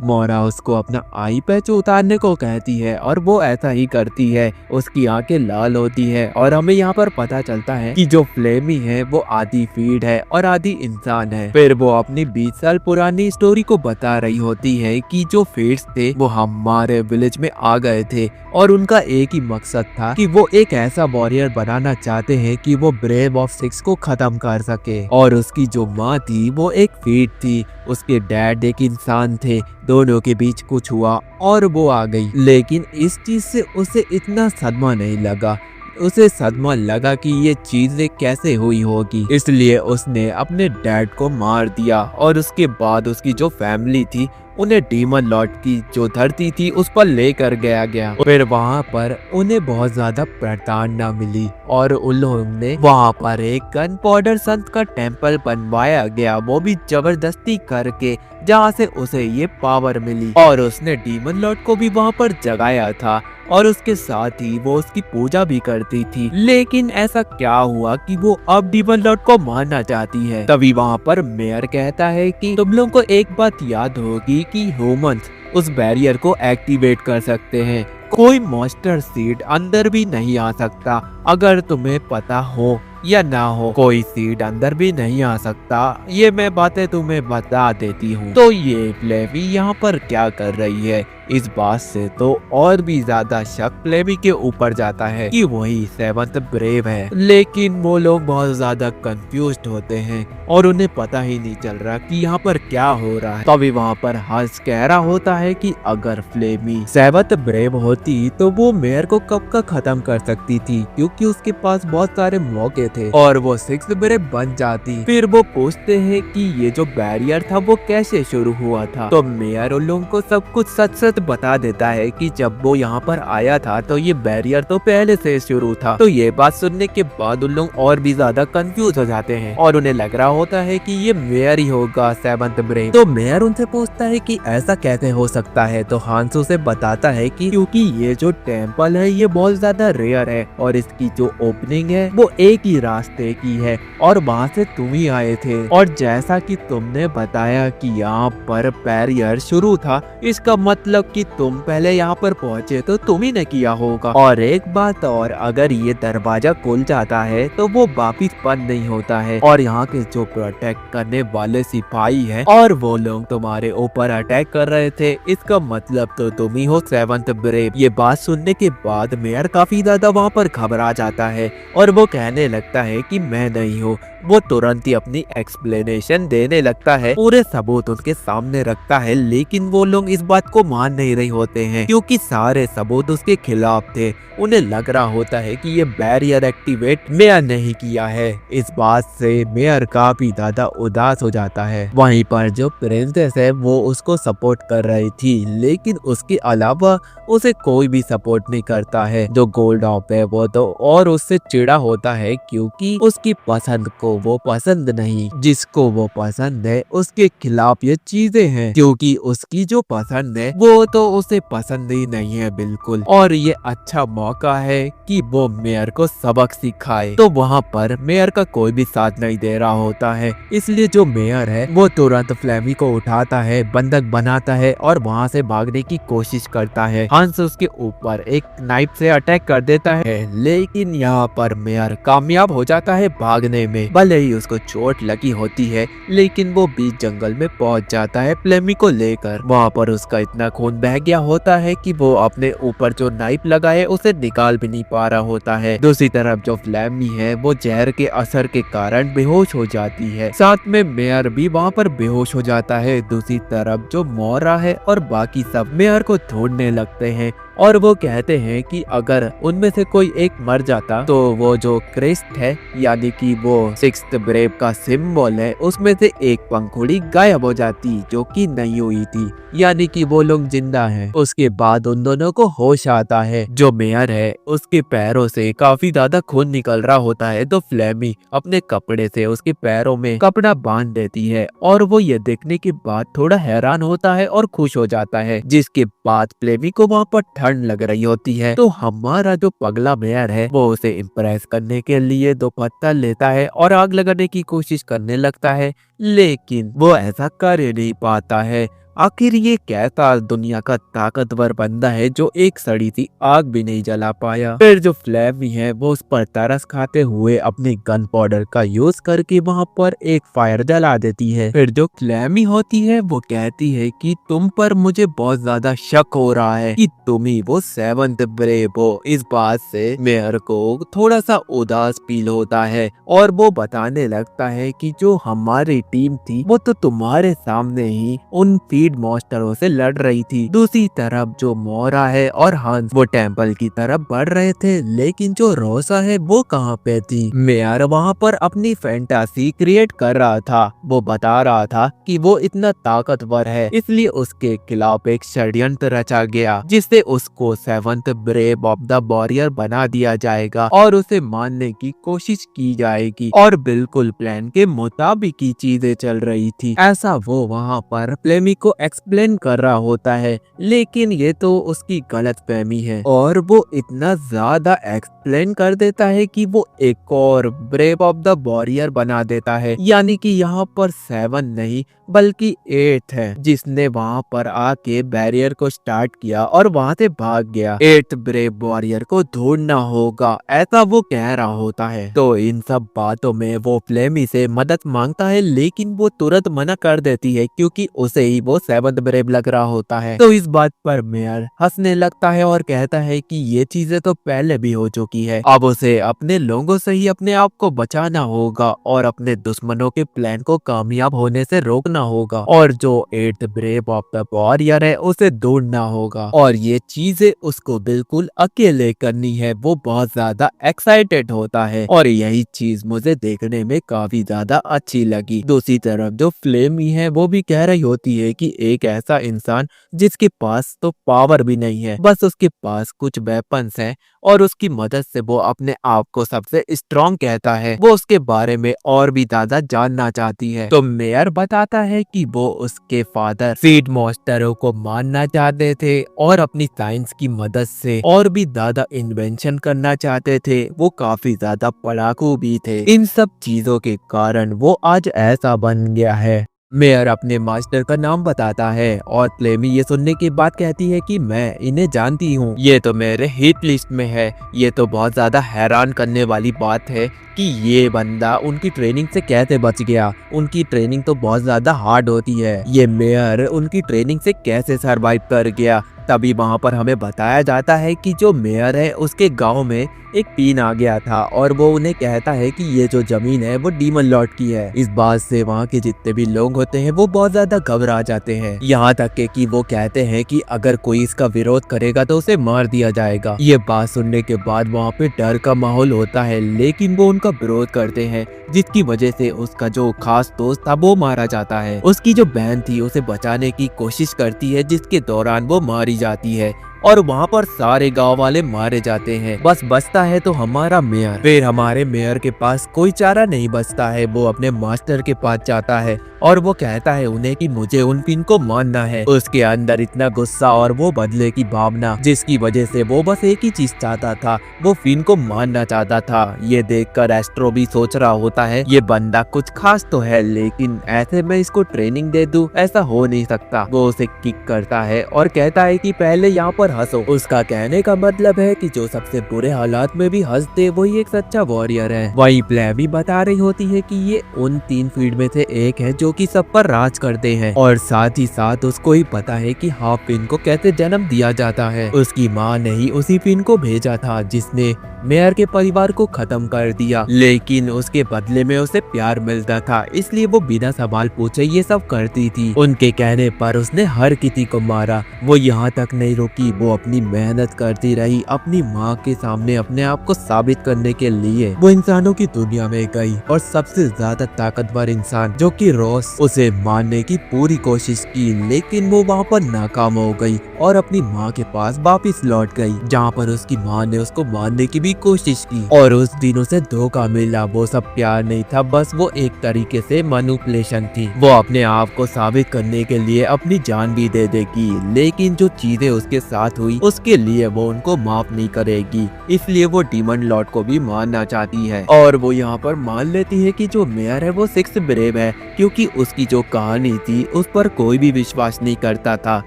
मोरा उसको अपना आई पैच उतारने को कहती है और वो ऐसा ही करती है। उसकी आंखें लाल होती है और हमें यहाँ पर पता चलता है कि जो फ्लेमी है वो आधी फीड है और आधी इंसान है। फिर वो अपनी 20 साल पुरानी स्टोरी को बता रही होती है कि जो फीड्स थे वो हमारे विलेज में आ गए थे और उनका एक ही मकसद था कि वो एक ऐसा वॉरियर बनाना चाहते हैं कि वो ब्रेव ऑफ 6 को खत्म कर सके। और उसकी जो माँ थी वो एक फीड थी, उसके डैड एक इंसान थे, दोनों के बीच कुछ हुआ और वो आ गई। लेकिन इस चीज से उसे इतना सदमा नहीं लगा, उसे सदमा लगा कि ये चीजें कैसे हुई होगी, इसलिए उसने अपने डैड को मार दिया। और उसके बाद उसकी जो फैमिली थी उन्हें डीमन लॉर्ड की जो धरती थी उस पर लेकर गया। फिर वहाँ पर उन्हें बहुत ज्यादा प्रताड़ना मिली और उन्होंने वहाँ पर एक गन पाउडर संत का टेम्पल बनवाया गया, वो भी जबरदस्ती करके, जहाँ से उसे ये पावर मिली। और उसने डीमन लॉर्ड को भी वहाँ पर जगाया था और उसके साथ ही वो उसकी पूजा भी करती थी। लेकिन ऐसा क्या हुआ कि वो अब डीमन लॉर्ड को मारना चाहती है। तभी वहाँ पर मेयर कहता है कि तुम लोगों को एक बात याद होगी कि ह्यूमंस उस बैरियर को एक्टिवेट कर सकते हैं, कोई मॉन्स्टर सीड अंदर भी नहीं आ सकता। अगर तुम्हें पता हो या ना हो, कोई सीड अंदर भी नहीं आ सकता। ये मैं बातें तुम्हें बता देती हूँ। तो ये फ्लेवी यहाँ पर क्या कर रही है, इस बात से तो और भी ज्यादा शक फ्लेवी के ऊपर जाता है कि वही सेवंथ ब्रेव है। लेकिन वो लोग बहुत ज्यादा कंफ्यूज्ड होते हैं और उन्हें पता ही नहीं चल रहा कि यहाँ पर क्या हो रहा है। तभी वहाँ पर हर्ष कह रहा होता है कि अगर फ्लेमी सेवंथ ब्रेव होती तो वो मेयर को कब का खत्म कर सकती थी, क्योंकि उसके पास बहुत सारे मौके थे और वो सिक्स्थ ब्रेव बन जाती। फिर वो पूछते हैं कि ये जो बैरियर था वो कैसे शुरू हुआ था। तो मेयर उन लोगों को सब कुछ सच सच बता देता है कि जब वो यहाँ पर आया था तो ये बैरियर तो पहले से शुरू था। तो ये बात सुनने के बाद उन लोग और भी ज्यादा कंफ्यूज हो जाते हैं और उन्हें लग रहा होता है कि ये मेयर ही होगा सेवंथ ब्रेव। तो मेयर उनसे पूछता है कि ऐसा कैसे हो सकता है। तो हांसू से बताता है कि क्योंकि ये जो टेम्पल है ये बहुत ज्यादा रेयर है और इसकी जो ओपनिंग है वो एक ही रास्ते की है और वहाँ से तुम ही आए थे। और जैसा कि तुमने बताया कि यहाँ पर बैरियर शुरू था, इसका मतलब कि तुम पहले यहाँ पर पहुँचे तो तुम ही ने किया होगा। और एक बात और, अगर ये दरवाजा खुल जाता है तो वो वापिस बंद नहीं होता है और यहाँ के जो प्रोटेक्ट करने वाले सिपाही हैं और वो लोग तुम्हारे ऊपर अटैक कर रहे थे, इसका मतलब तो तुम ही हो सेवंथ ब्रेव। ये बात सुनने के बाद मेयर काफी ज्यादा वहाँ पर घबरा जाता है और वो कहने लगता है कि मैं नहीं हूँ। वो तुरंत ही अपनी एक्सप्लेनेशन देने लगता है, पूरे सबूत उनके सामने रखता है। लेकिन वो लोग इस बात को मान नहीं रहे होते हैं क्योंकि सारे सबूत उसके खिलाफ थे। उन्हें लग रहा होता है कि ये बैरियर एक्टिवेट मेयर नहीं किया है। इस बात से मेयर काफी ज्यादा उदास हो जाता है। वहीं पर जो प्रिंसेस है वो उसको सपोर्ट कर रही थी, लेकिन उसके अलावा उसे कोई भी सपोर्ट नहीं करता है। जो गोल्ड ऑफ है वो तो और उससे चिढ़ा होता है क्योंकि उसकी पसंद को वो पसंद नहीं, जिसको वो पसंद है उसके खिलाफ ये चीजें हैं, क्योंकि उसकी जो पसंद है वो तो उसे पसंद ही नहीं है बिल्कुल। और ये अच्छा मौका है कि वो मेयर को सबक सिखाए। तो वहाँ पर मेयर का कोई भी साथ नहीं दे रहा होता है, इसलिए जो मेयर है वो तुरंत फ्लेमी को उठाता है, बंधक बनाता है और वहाँ से भागने की कोशिश करता है। हंस उसके ऊपर एक नाइफ से अटैक कर देता है, लेकिन यहाँ पर मेयर कामयाब हो जाता है भागने में। भले ही उसको चोट लगी होती है, लेकिन वो बीच जंगल में पहुंच जाता है फ्लेमी को लेकर। वहाँ पर उसका इतना खून बह गया होता है कि वो अपने ऊपर जो नाइफ लगा है उसे निकाल भी नहीं पा रहा होता है। दूसरी तरफ जो फ्लेमी है वो जहर के असर के कारण बेहोश हो जाती है, साथ में मेयर भी वहाँ पर बेहोश हो जाता है। दूसरी तरफ जो मोरा है और बाकी सब मेयर को ढूंढने लगते हैं और वो कहते हैं कि अगर उनमें से कोई एक मर जाता तो वो जो क्रिस्ट है यानी कि वो सिक्स्थ ब्रेव का सिंबल है, उसमें से एक पंखुड़ी गायब हो जाती जो कि नहीं हुई थी, यानी कि वो लोग जिंदा हैं। उसके बाद उन दोनों को होश आता है। जो मेयर है उसके पैरों से काफी ज्यादा खून निकल रहा होता है, तो फ्लेमी अपने कपड़े से उसके पैरों में कपड़ा बांध देती है और वो ये देखने के बाद थोड़ा हैरान होता है और खुश हो जाता है। जिसके बाद फ्लेमी को वहाँ पर ठंड लग रही होती है, तो हमारा जो पगला मेयर है वो उसे इम्प्रेस करने के लिए 2 पत्थर लेता है और आग लगाने की कोशिश करने लगता है, लेकिन वो ऐसा कर ही नहीं पाता है। आखिर ये कैसा दुनिया का ताकतवर बंदा है जो एक सड़ी सी आग भी नहीं जला पाया। फिर जो फ्लेमी है वो उस पर तरस खाते हुए अपने गन पाउडर का यूज करके वहाँ पर एक फायर जला देती है। फिर जो फ्लेमी होती है वो कहती है कि तुम पर मुझे बहुत ज्यादा शक हो रहा है कि तुम ही वो सेवंथ ब्रेव हो। इस बात से मेयर को थोड़ा सा उदास फील होता है और वो बताने लगता है कि जो हमारी टीम थी वो तो तुम्हारे सामने ही उन फीड मॉन्स्टरों से लड़ रही थी। दूसरी तरफ जो मोरा है और हंस वो टेम्पल की तरफ बढ़ रहे थे, लेकिन जो रोसा है वो कहाँ पे थी। मेयर वहाँ पर अपनी फैंटासी क्रिएट कर रहा था। वो बता रहा था कि वो इतना ताकतवर है, इसलिए उसके खिलाफ एक षड्यंत्र रचा गया जिससे उसको 7th brave of the warrior बना दिया जाएगा और उसे मारने की कोशिश की जाएगी। और बिल्कुल प्लान के मुताबिक ही चीजें चल रही थी, ऐसा वो वहाँ पर प्लेमी को एक्सप्लेन कर रहा होता है। लेकिन ये तो उसकी गलतफहमी है और वो इतना ज्यादा एक्सप्लेन कर देता है कि वो एक और ब्रेव ऑफ द वॉरियर बना देता है। यानी कि यहाँ पर 7 नहीं बल्कि 8 है, जिसने वहाँ पर आके बैरियर को स्टार्ट किया और वहाँ से भाग गया। 8th ब्रेव वॉरियर को ढूंढना होगा, ऐसा वो कह रहा होता है। तो इन सब बातों में वो फ्लेमी से मदद मांगता है, लेकिन वो तुरंत मना कर देती है क्योंकि उसे ही वो 7th ब्रेव लग रहा होता है। तो इस बात पर मेयर हंसने लगता है और कहता है कि ये चीजें तो पहले भी हो चुकी है, अब उसे अपने लोगों से ही अपने आप को बचाना होगा और अपने दुश्मनों के प्लान को कामयाब होने से रोकना होगा, और जो 8th brave of the warrior है उसे ढूंढना होगा। और ये चीजें उसको बिल्कुल अकेले करनी है। वो बहुत ज्यादा एक्साइटेड होता है और यही चीज मुझे देखने में काफी ज्यादा अच्छी लगी। दूसरी तरफ जो फ्लेमी है वो भी कह रही होती है कि एक ऐसा इंसान जिसके पास तो पावर भी नहीं है, बस उसके पास कुछ वेपन्स हैं और उसकी मदद से वो अपने आप को सबसे स्ट्रॉन्ग कहता है, वो उसके बारे में और भी ज्यादा जानना चाहती है। तो मेयर बताता है कि वो उसके फादर फीड मॉन्स्टरों को मारना चाहते थे और अपनी साइंस की मदद से और भी ज्यादा इन्वेंशन करना चाहते थे। वो काफी ज्यादा पढ़ाकू भी थे। इन सब चीजों के कारण वो आज ऐसा बन गया है। मेयर अपने मास्टर का नाम बताता है और प्लेमी ये सुनने के बाद कहती है कि मैं इन्हें जानती हूँ, ये तो मेरे हिट लिस्ट में है। ये तो बहुत ज्यादा हैरान करने वाली बात है कि ये बंदा उनकी ट्रेनिंग से कैसे बच गया। उनकी ट्रेनिंग तो बहुत ज्यादा हार्ड होती है, ये मेयर उनकी ट्रेनिंग से कैसे सरवाइव कर गया। तभी वहाँ पर हमें बताया जाता है कि जो मेयर है उसके गांव में एक पीन आ गया था और वो उन्हें कहता है कि ये जो जमीन है वो डीमन लॉर्ड की है। इस बात से वहाँ के जितने भी लोग होते हैं वो बहुत ज्यादा घबरा जाते हैं, यहाँ तक के कि वो कहते हैं कि अगर कोई इसका विरोध करेगा तो उसे मार दिया जाएगा। ये बात सुनने के बाद वहाँ पे डर का माहौल होता है, लेकिन वो उनका विरोध करते हैं जिसकी वजह से उसका जो खास दोस्त था वो मारा जाता है। उसकी जो बहन थी उसे बचाने की कोशिश करती है, जिसके दौरान वो मारी जाती है और वहाँ पर सारे गांव वाले मारे जाते हैं। बस बचता है तो हमारा मेयर। फिर हमारे मेयर के पास कोई चारा नहीं बचता है, वो अपने मास्टर के पास जाता है और वो कहता है उन्हें कि मुझे उन फिन को मारना है। उसके अंदर इतना गुस्सा और वो बदले की भावना, जिसकी वजह से वो बस एक ही चीज चाहता था, वो फिन को मारना चाहता था। ये देखकर एस्ट्रो भी सोच रहा होता है ये बंदा कुछ खास तो है, लेकिन ऐसे मैं इसको ट्रेनिंग दे दूं ऐसा हो नहीं सकता। वो उसे किक करता है और कहता है कि पहले यहाँ पर हंसो। उसका कहने का मतलब है कि जो सबसे बुरे हालात में भी हंस दे वही एक सच्चा वॉरियर है। वही प्लेबी बता रही होती है कि ये उन 3 फीड में से एक है जो कि सब पर राज करते हैं और साथ ही साथ उसको ही पता है कि हाफ फिन को कैसे जन्म दिया जाता है। उसकी माँ ने ही उसी फिन को भेजा था जिसने मेयर के परिवार को खत्म कर दिया, लेकिन उसके बदले में उसे प्यार मिलता था, इसलिए वो बिना सवाल पूछे ये सब करती थी। उनके कहने पर उसने हर किसी को मारा। वो यहाँ तक नहीं रुकी, वो अपनी मेहनत करती रही अपनी माँ के सामने अपने आप को साबित करने के लिए। वो इंसानों की दुनिया में गई और सबसे ज्यादा ताकतवर इंसान जो कि रोस, उसे मारने की पूरी कोशिश की, लेकिन वो वहाँ पर नाकाम हो गई और अपनी माँ के पास वापिस लौट गई, जहाँ पर उसकी माँ ने उसको मारने की भी कोशिश की और उस दिन उसे धोखा मिला। वो सब प्यार नहीं था, बस वो एक तरीके से मैनिपुलेशन थी। वो अपने आप को साबित करने के लिए अपनी जान भी दे देगी, लेकिन जो चीजें उसके साथ हुई उसके लिए वो उनको माफ नहीं करेगी, इसलिए वो डीमन लॉर्ड को भी मारना चाहती है। और वो यहाँ पर मान लेती है कि जो मेयर है वो 6th ब्रेव है, क्योंकि उसकी जो कहानी थी उस पर कोई भी विश्वास नहीं करता था।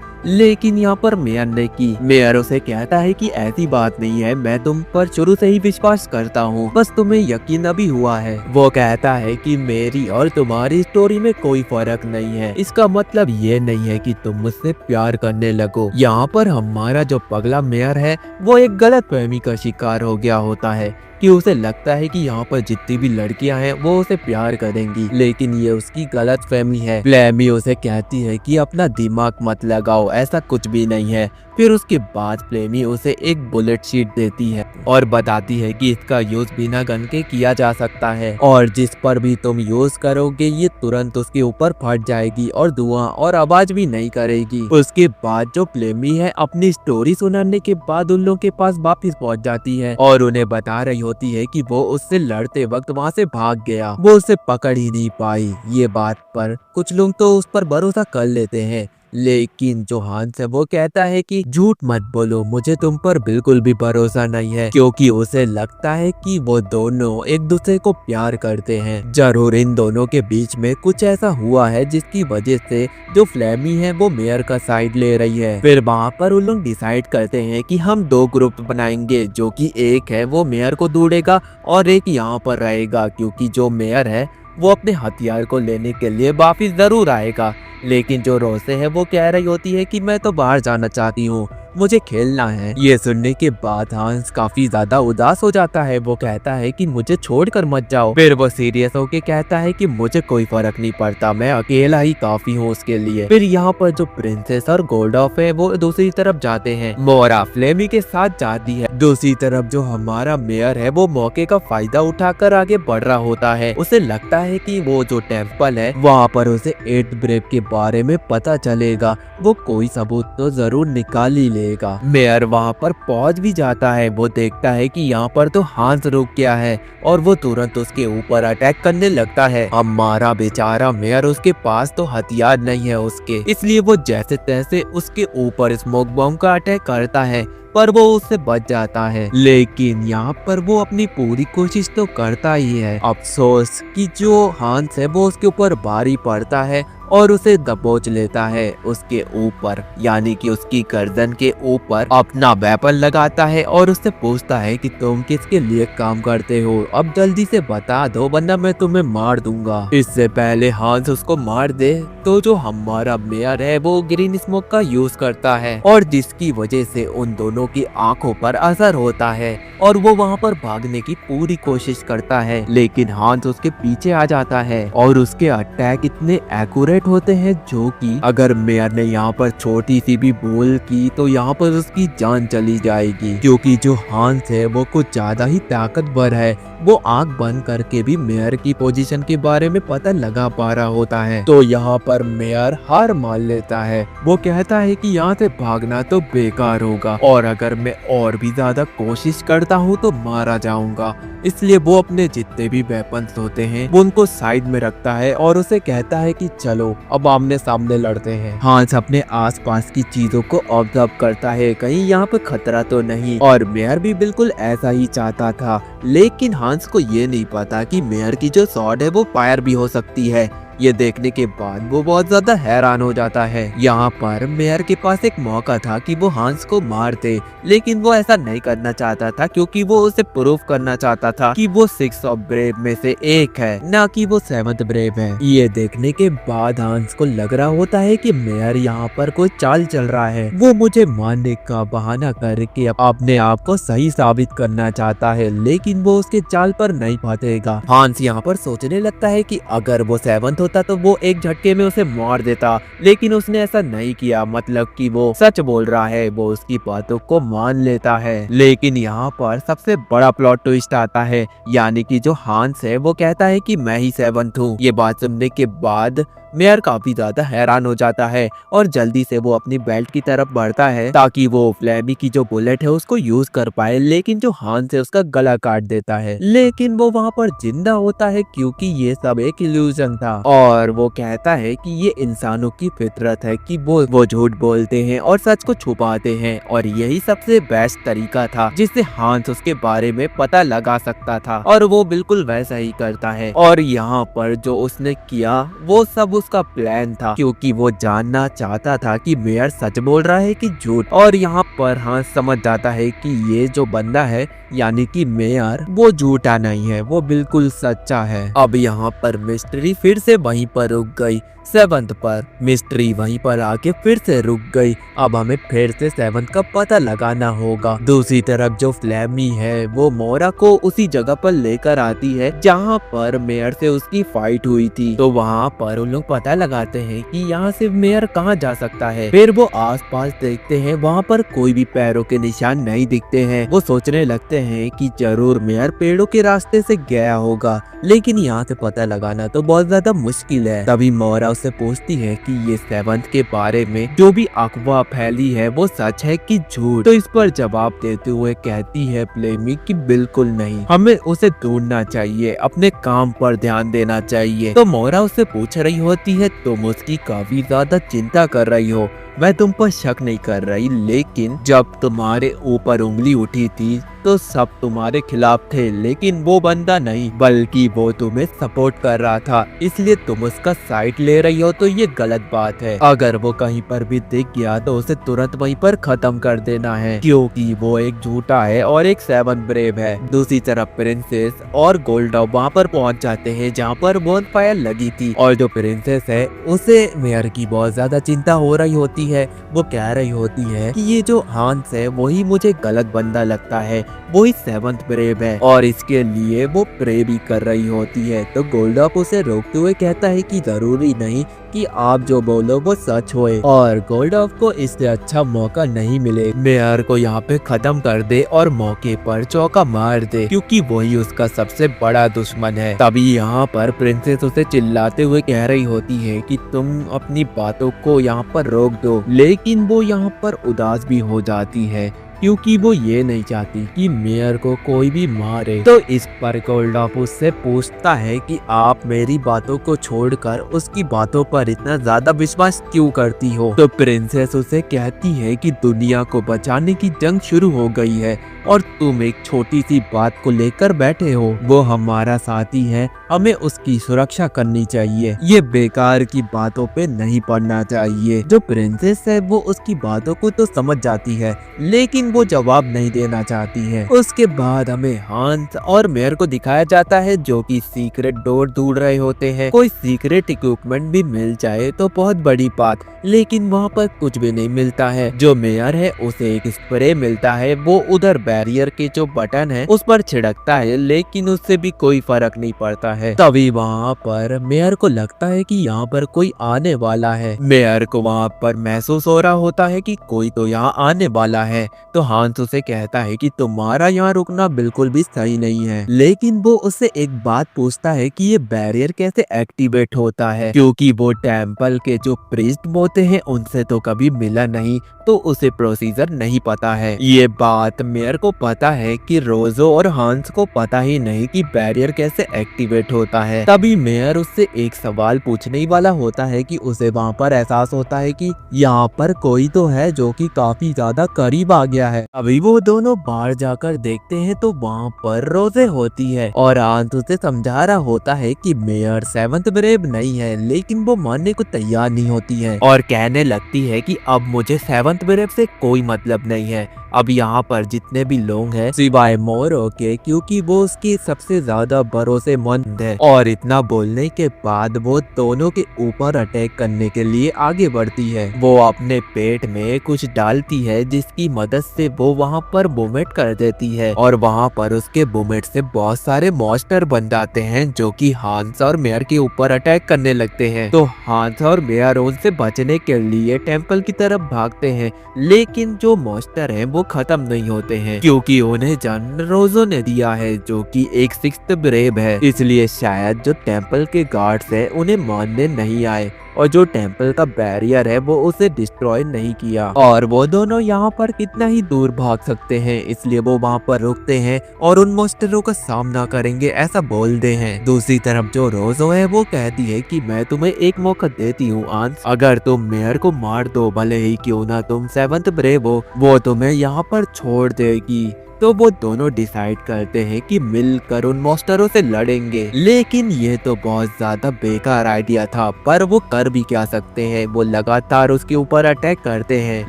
लेकिन यहाँ पर मेयर ने की। मेयर उसे कहता है कि ऐसी बात नहीं है, मैं तुम पर शुरू से ही विश्वास करता हूँ, बस तुम्हें यकीन अभी हुआ है। वो कहता है कि मेरी और तुम्हारी स्टोरी में कोई फर्क नहीं है, इसका मतलब ये नहीं है कि तुम मुझसे प्यार करने लगो। यहाँ पर हमारा जो पगला मेयर है वो एक गलत फहमी का शिकार हो गया होता है। कि उसे लगता है कि यहाँ पर जितनी भी लड़कियां हैं वो उसे प्यार करेंगी, लेकिन ये उसकी गलतफहमी है। फ्लेमी उसे कहती है कि अपना दिमाग मत लगाओ, ऐसा कुछ भी नहीं है। फिर उसके बाद फ्लेमी उसे एक बुलेट शीट देती है और बताती है कि इसका यूज बिना गन के किया जा सकता है और जिस पर भी तुम यूज करोगे ये तुरंत उसके ऊपर फट जाएगी और धुआं और आवाज भी नहीं करेगी। उसके बाद जो फ्लेमी है अपनी स्टोरी सुनाने के बाद उन लोगों के पास वापस पहुंच जाती है और उन्हें बता रही होती है कि वो उससे लड़ते वक्त वहाँ से भाग गया, वो उसे पकड़ ही नहीं पाई। ये बात पर कुछ लोग तो उस पर भरोसा कर लेते हैं, लेकिन जो हांस है वो कहता है कि झूठ मत बोलो, मुझे तुम पर बिल्कुल भी भरोसा नहीं है, क्योंकि उसे लगता है कि वो दोनों एक दूसरे को प्यार करते हैं। जरूर इन दोनों के बीच में कुछ ऐसा हुआ है जिसकी वजह से जो फ्लेमी है वो मेयर का साइड ले रही है। फिर वहाँ पर उन लोग डिसाइड करते हैं कि हम दो ग्रुप बनाएंगे, जो कि एक है वो मेयर को ढूंढेगा और एक यहाँ पर रहेगा, क्योंकि जो मेयर है वो अपने हथियार को लेने के लिए वापिस जरूर आएगा। लेकिन जो रोसे है वो कह रही होती है कि मैं तो बाहर जाना चाहती हूँ, मुझे खेलना है। ये सुनने के बाद हांस काफी ज्यादा उदास हो जाता है। वो कहता है कि मुझे छोड़कर मत जाओ। फिर वो सीरियस होके कहता है कि मुझे कोई फर्क नहीं पड़ता, मैं अकेला ही काफी हूँ उसके लिए। फिर यहाँ पर जो प्रिंसेस और गोल्डॉफ है वो दूसरी तरफ जाते हैं, मोरा फ्लेमी के साथ जाती है। दूसरी तरफ जो हमारा मेयर है वो मौके का फायदा उठाकर आगे बढ़ रहा होता है। उसे लगता है कि वो जो टेम्पल है वहाँ पर उसे 8th ब्रेव के बारे में पता चलेगा, वो कोई सबूत तो जरूर निकाल ही लेगा। मेयर वहाँ पर पहुँच भी जाता है। वो देखता है कि यहाँ पर तो हांस रुक गया है और वो तुरंत उसके ऊपर अटैक करने लगता है। हमारा बेचारा मेयर, उसके पास तो हथियार नहीं है उसके, इसलिए वो जैसे तैसे उसके ऊपर स्मोक बॉम्ब का अटैक करता है, पर वो उससे बच जाता है। लेकिन यहाँ पर वो अपनी पूरी कोशिश तो करता ही है। अफसोस कि जो हांस है वो उसके ऊपर भारी पड़ता है और उसे दबोच लेता है उसके ऊपर, यानी कि उसकी गर्दन के ऊपर अपना वेपन लगाता है और उससे पूछता है कि तुम किसके लिए काम करते हो, अब जल्दी से बता दो वरना मैं तुम्हें मार दूंगा। इससे पहले हांस उसको मार दे तो जो हमारा मेयर है वो ग्रीन स्मोक का यूज करता है और जिसकी वजह से उन दोनों की आंखों पर असर होता है और वो वहाँ पर भागने की पूरी कोशिश करता है, लेकिन हांस उसके पीछे आ जाता है और उसके अटैक इतने एक्यूरेट होते हैं जो कि अगर मेयर ने यहाँ पर छोटी सी भी भूल की तो यहाँ पर उसकी जान चली जाएगी, क्योंकि जो हांस है वो कुछ ज्यादा ही ताकतवर है। वो आंख बंद करके भी मेयर की पोजीशन के बारे में पता लगा पा रहा होता है। तो यहाँ पर मेयर हार मान लेता है। वो कहता है कि यहाँ से भागना तो बेकार होगा और अगर मैं और भी ज्यादा कोशिश करता हूँ तो मारा जाऊंगा, इसलिए वो अपने जितने भी वेपन्स होते हैं वो उनको साइड में रखता है और उसे कहता है कि चलो अब आमने सामने लड़ते हैं। हांस अपने आसपास की चीजों को ऑब्जर्व करता है, कहीं यहाँ पे खतरा तो नहीं, और मेयर भी बिल्कुल ऐसा ही चाहता था। लेकिन हांस को ये नहीं पता कि मेयर की जो स्वॉर्ड है वो फायर भी हो सकती है। ये देखने के बाद वो बहुत ज्यादा हैरान हो जाता है। यहाँ पर मेयर के पास एक मौका था कि वो हांस को मार दे, लेकिन वो ऐसा नहीं करना चाहता था क्योंकि वो उसे प्रूफ करना चाहता था कि वो 6 ऑफ ब्रेव में से एक है, ना कि वो 7th ब्रेव है। ये देखने के बाद हांस को लग रहा होता है कि मेयर यहाँ पर कोई चाल चल रहा है, वो मुझे मारने का बहाना करके अपने आप को सही साबित करना चाहता है, लेकिन वो उसके चाल पर नहीं फंसेगा। हांस यहाँ पर सोचने लगता है कि अगर वो 7th होता तो वो एक झटके में उसे मार देता, लेकिन उसने ऐसा नहीं किया, मतलब कि वो सच बोल रहा है, वो उसकी बातों को मान लेता है। लेकिन यहाँ पर सबसे बड़ा प्लॉट ट्विस्ट आता है, यानी कि जो हांस है वो कहता है कि मैं ही 7th हूँ। ये बात सुनने के बाद मेयर काफी ज्यादा हैरान हो जाता है और जल्दी से वो अपनी बेल्ट की तरफ बढ़ता है ताकि वो फ्लेमी की जो बुलेट है उसको यूज कर पाए, लेकिन जो हांस है उसका गला काट देता है। लेकिन वो वहाँ पर जिंदा होता है क्योंकि ये सब एक इल्यूजन था और वो कहता है कि ये इंसानों की फितरत है कि वो झूठ बोलते हैं और सच को छुपाते हैं, और यही सबसे बेस्ट तरीका था जिससे हांस उसके बारे में पता लगा सकता था, और वो बिल्कुल वैसा ही करता है। और यहाँ पर जो उसने किया वो सब उसका प्लान था, क्योंकि वो जानना चाहता था कि मेयर सच बोल रहा है कि झूठ। और यहाँ पर हांस समझ जाता है कि ये जो बंदा है यानी कि मेयर वो झूठा नहीं है, वो बिल्कुल सच्चा है। अब यहाँ पर मिस्ट्री फिर से वहीं पर रुक गई। सेवंथ पर। मिस्ट्री वहीं पर आके फिर से रुक गई। अब हमें फिर से सेवंथ का पता लगाना होगा। दूसरी तरफ जो फ्लैमी है वो मोरा को उसी जगह पर लेकर आती है जहाँ पर मेयर से उसकी फाइट हुई थी। तो वहाँ पर उन लोग पता लगाते हैं कि यहाँ से मेयर कहाँ जा सकता है। फिर वो आसपास देखते हैं, वहाँ पर कोई भी पैरों के निशान नहीं दिखते हैं। वो सोचने लगते हैं कि जरूर मेयर पेड़ों के रास्ते से गया होगा, लेकिन यहाँ से पता लगाना तो बहुत ज्यादा मुश्किल है। तभी मोरा उससे पूछती है कि ये सेवंथ के बारे में जो भी अफवाह फैली है वो सच है कि झूठ। तो इस पर जवाब देते हुए कहती है फ्लेमी कि बिल्कुल नहीं, हमें उसे ढूंढना चाहिए, अपने काम पर ध्यान देना चाहिए। तो मोरा उससे पूछ रही होती है तुम उसकी काफी ज्यादा चिंता कर रही हो, मैं तुम पर शक नहीं कर रही, लेकिन जब तुम्हारे ऊपर उंगली उठी थी तो सब तुम्हारे खिलाफ थे, लेकिन वो बंदा नहीं बल्कि वो तुम्हें सपोर्ट कर रहा था, इसलिए तुम उसका साइड ले रही हो, तो ये गलत बात है। अगर वो कहीं पर भी दिख गया तो उसे तुरंत वहीं पर खत्म कर देना है, क्योंकि वो एक झूठा है और एक सेवन ब्रेव है। दूसरी तरफ प्रिंसेस और गोल्डॉफ वहाँ पर पहुँच जाते हैं जहाँ पर बॉनफायर लगी थी, और जो प्रिंसेस है उसे मेयर की बहुत ज्यादा चिंता हो रही होती है। वो कह रही होती है कि ये जो हांस है वही मुझे गलत बंदा लगता है, वही सेवंथ ब्रेव है, और इसके लिए वो प्रे भी कर रही होती है। तो गोल्डॉफ उसे रोकते हुए कहता है कि जरूरी नहीं कि आप जो बोलो वो सच होए, और गोल्डॉफ को इससे अच्छा मौका नहीं मिले मेयर को यहाँ पे खत्म कर दे और मौके पर चौका मार दे, क्योंकि वही उसका सबसे बड़ा दुश्मन है। तभी यहाँ पर प्रिंसेस उसे चिल्लाते हुए कह रही होती है कि तुम अपनी बातों को यहाँ पर रोक दो, लेकिन वो यहाँ पर उदास भी हो जाती है क्योंकि वो ये नहीं चाहती कि मेयर को कोई भी मारे। तो इस पर गोल्डॉफ उससे पूछता है कि आप मेरी बातों को छोड़कर उसकी बातों पर इतना ज्यादा विश्वास क्यों करती हो। तो प्रिंसेस उसे कहती है कि दुनिया को बचाने की जंग शुरू हो गई है और तुम एक छोटी सी बात को लेकर बैठे हो। वो हमारा साथी है, हमें उसकी सुरक्षा करनी चाहिए, ये बेकार की बातों पे नहीं पड़ना चाहिए। जो प्रिंसेस है वो उसकी बातों को तो समझ जाती है, लेकिन वो जवाब नहीं देना चाहती है। उसके बाद हमें हांस और मेयर को दिखाया जाता है जो कि सीक्रेट डोर ढूंढ रहे होते हैं। कोई सीक्रेट इक्विपमेंट भी मिल जाए तो बहुत बड़ी बात, लेकिन वहाँ पर कुछ भी नहीं मिलता है। जो मेयर है उसे एक स्प्रे मिलता है, वो उधर बैरियर के जो बटन है उस पर छिड़कता है, लेकिन उससे भी कोई फर्क नहीं पड़ता है। तभी वहाँ पर मेयर को लगता है कि यहाँ पर कोई आने वाला है। मेयर को वहाँ पर महसूस हो रहा होता है कि कोई तो यहाँ आने वाला है। तो हांस उसे कहता है कि तुम्हारा यहाँ रुकना बिल्कुल भी सही नहीं है, लेकिन वो उससे एक बात पूछता है कि ये बैरियर कैसे एक्टिवेट होता है, क्योंकि वो टेम्पल के जो प्रीस्ट होते हैं उनसे तो कभी मिला नहीं, तो उसे प्रोसीजर नहीं पता है। ये बात मेयर को पता है कि रोजो और हांस को पता ही नहीं कि बैरियर कैसे एक्टिवेट होता है। तभी मेयर उससे एक सवाल पूछने ही वाला होता है कि उसे वहाँ पर एहसास होता है कि यहाँ पर कोई तो है जो कि काफी ज्यादा करीब आ गया है। अभी वो दोनों बाहर जाकर देखते हैं तो वहाँ पर रोजे होती है और हांस उसे समझा रहा होता है कि मेयर सेवंथ ब्रेव नहीं है, लेकिन वो मानने को तैयार नहीं होती है और कहने लगती है कि अब मुझे सेवंथ ब्रेव से कोई मतलब नहीं है। अब यहाँ पर जितने भी लोग हैं सिवाय मोरो के, क्योंकि वो उसकी सबसे ज्यादा भरोसेमंद है, और इतना बोलने के बाद वो दोनों के ऊपर अटैक करने के लिए आगे बढ़ती है। वो अपने पेट में कुछ डालती है जिसकी मदद से वो वहाँ पर वोमिट कर देती है, और वहाँ पर उसके वोमिट से बहुत सारे मॉन्स्टर बन जाते हैं जो कि हांस और मेयर के ऊपर अटैक करने लगते हैं। तो हांस और मेयर उनसे बचने के लिए टेम्पल की तरफ भागते हैं, लेकिन जो मॉन्स्टर है वो खत्म नहीं होते हैं, क्योंकि उन्हें जन्म रोजो ने दिया है जो कि एक सिक्स्थ ब्रेव है। इसलिए शायद जो टेम्पल के गार्ड्स है उन्हें मारने नहीं आए, और जो टेम्पल का बैरियर है वो उसे डिस्ट्रॉय नहीं किया, और वो दोनों यहाँ पर कितना ही दूर भाग सकते हैं, इसलिए वो वहाँ पर रुकते हैं और उन मॉन्स्टरों का सामना करेंगे ऐसा बोलते हैं। दूसरी तरफ जो रोजो है वो कहती है कि मैं तुम्हें एक मौका देती हूँ हांस, अगर तुम मेयर को मार दो, भले ही क्यों ना तुम सेवंथ ब्रेव हो, वो तुम्हें यहाँ पर छोड़ देगी। तो वो दोनों डिसाइड करते हैं कि मिलकर उन मॉन्स्टरों से लड़ेंगे। लेकिन ये तो बहुत ज्यादा बेकार आइडिया था, पर वो कर भी क्या सकते हैं। वो लगातार उसके ऊपर अटैक करते हैं,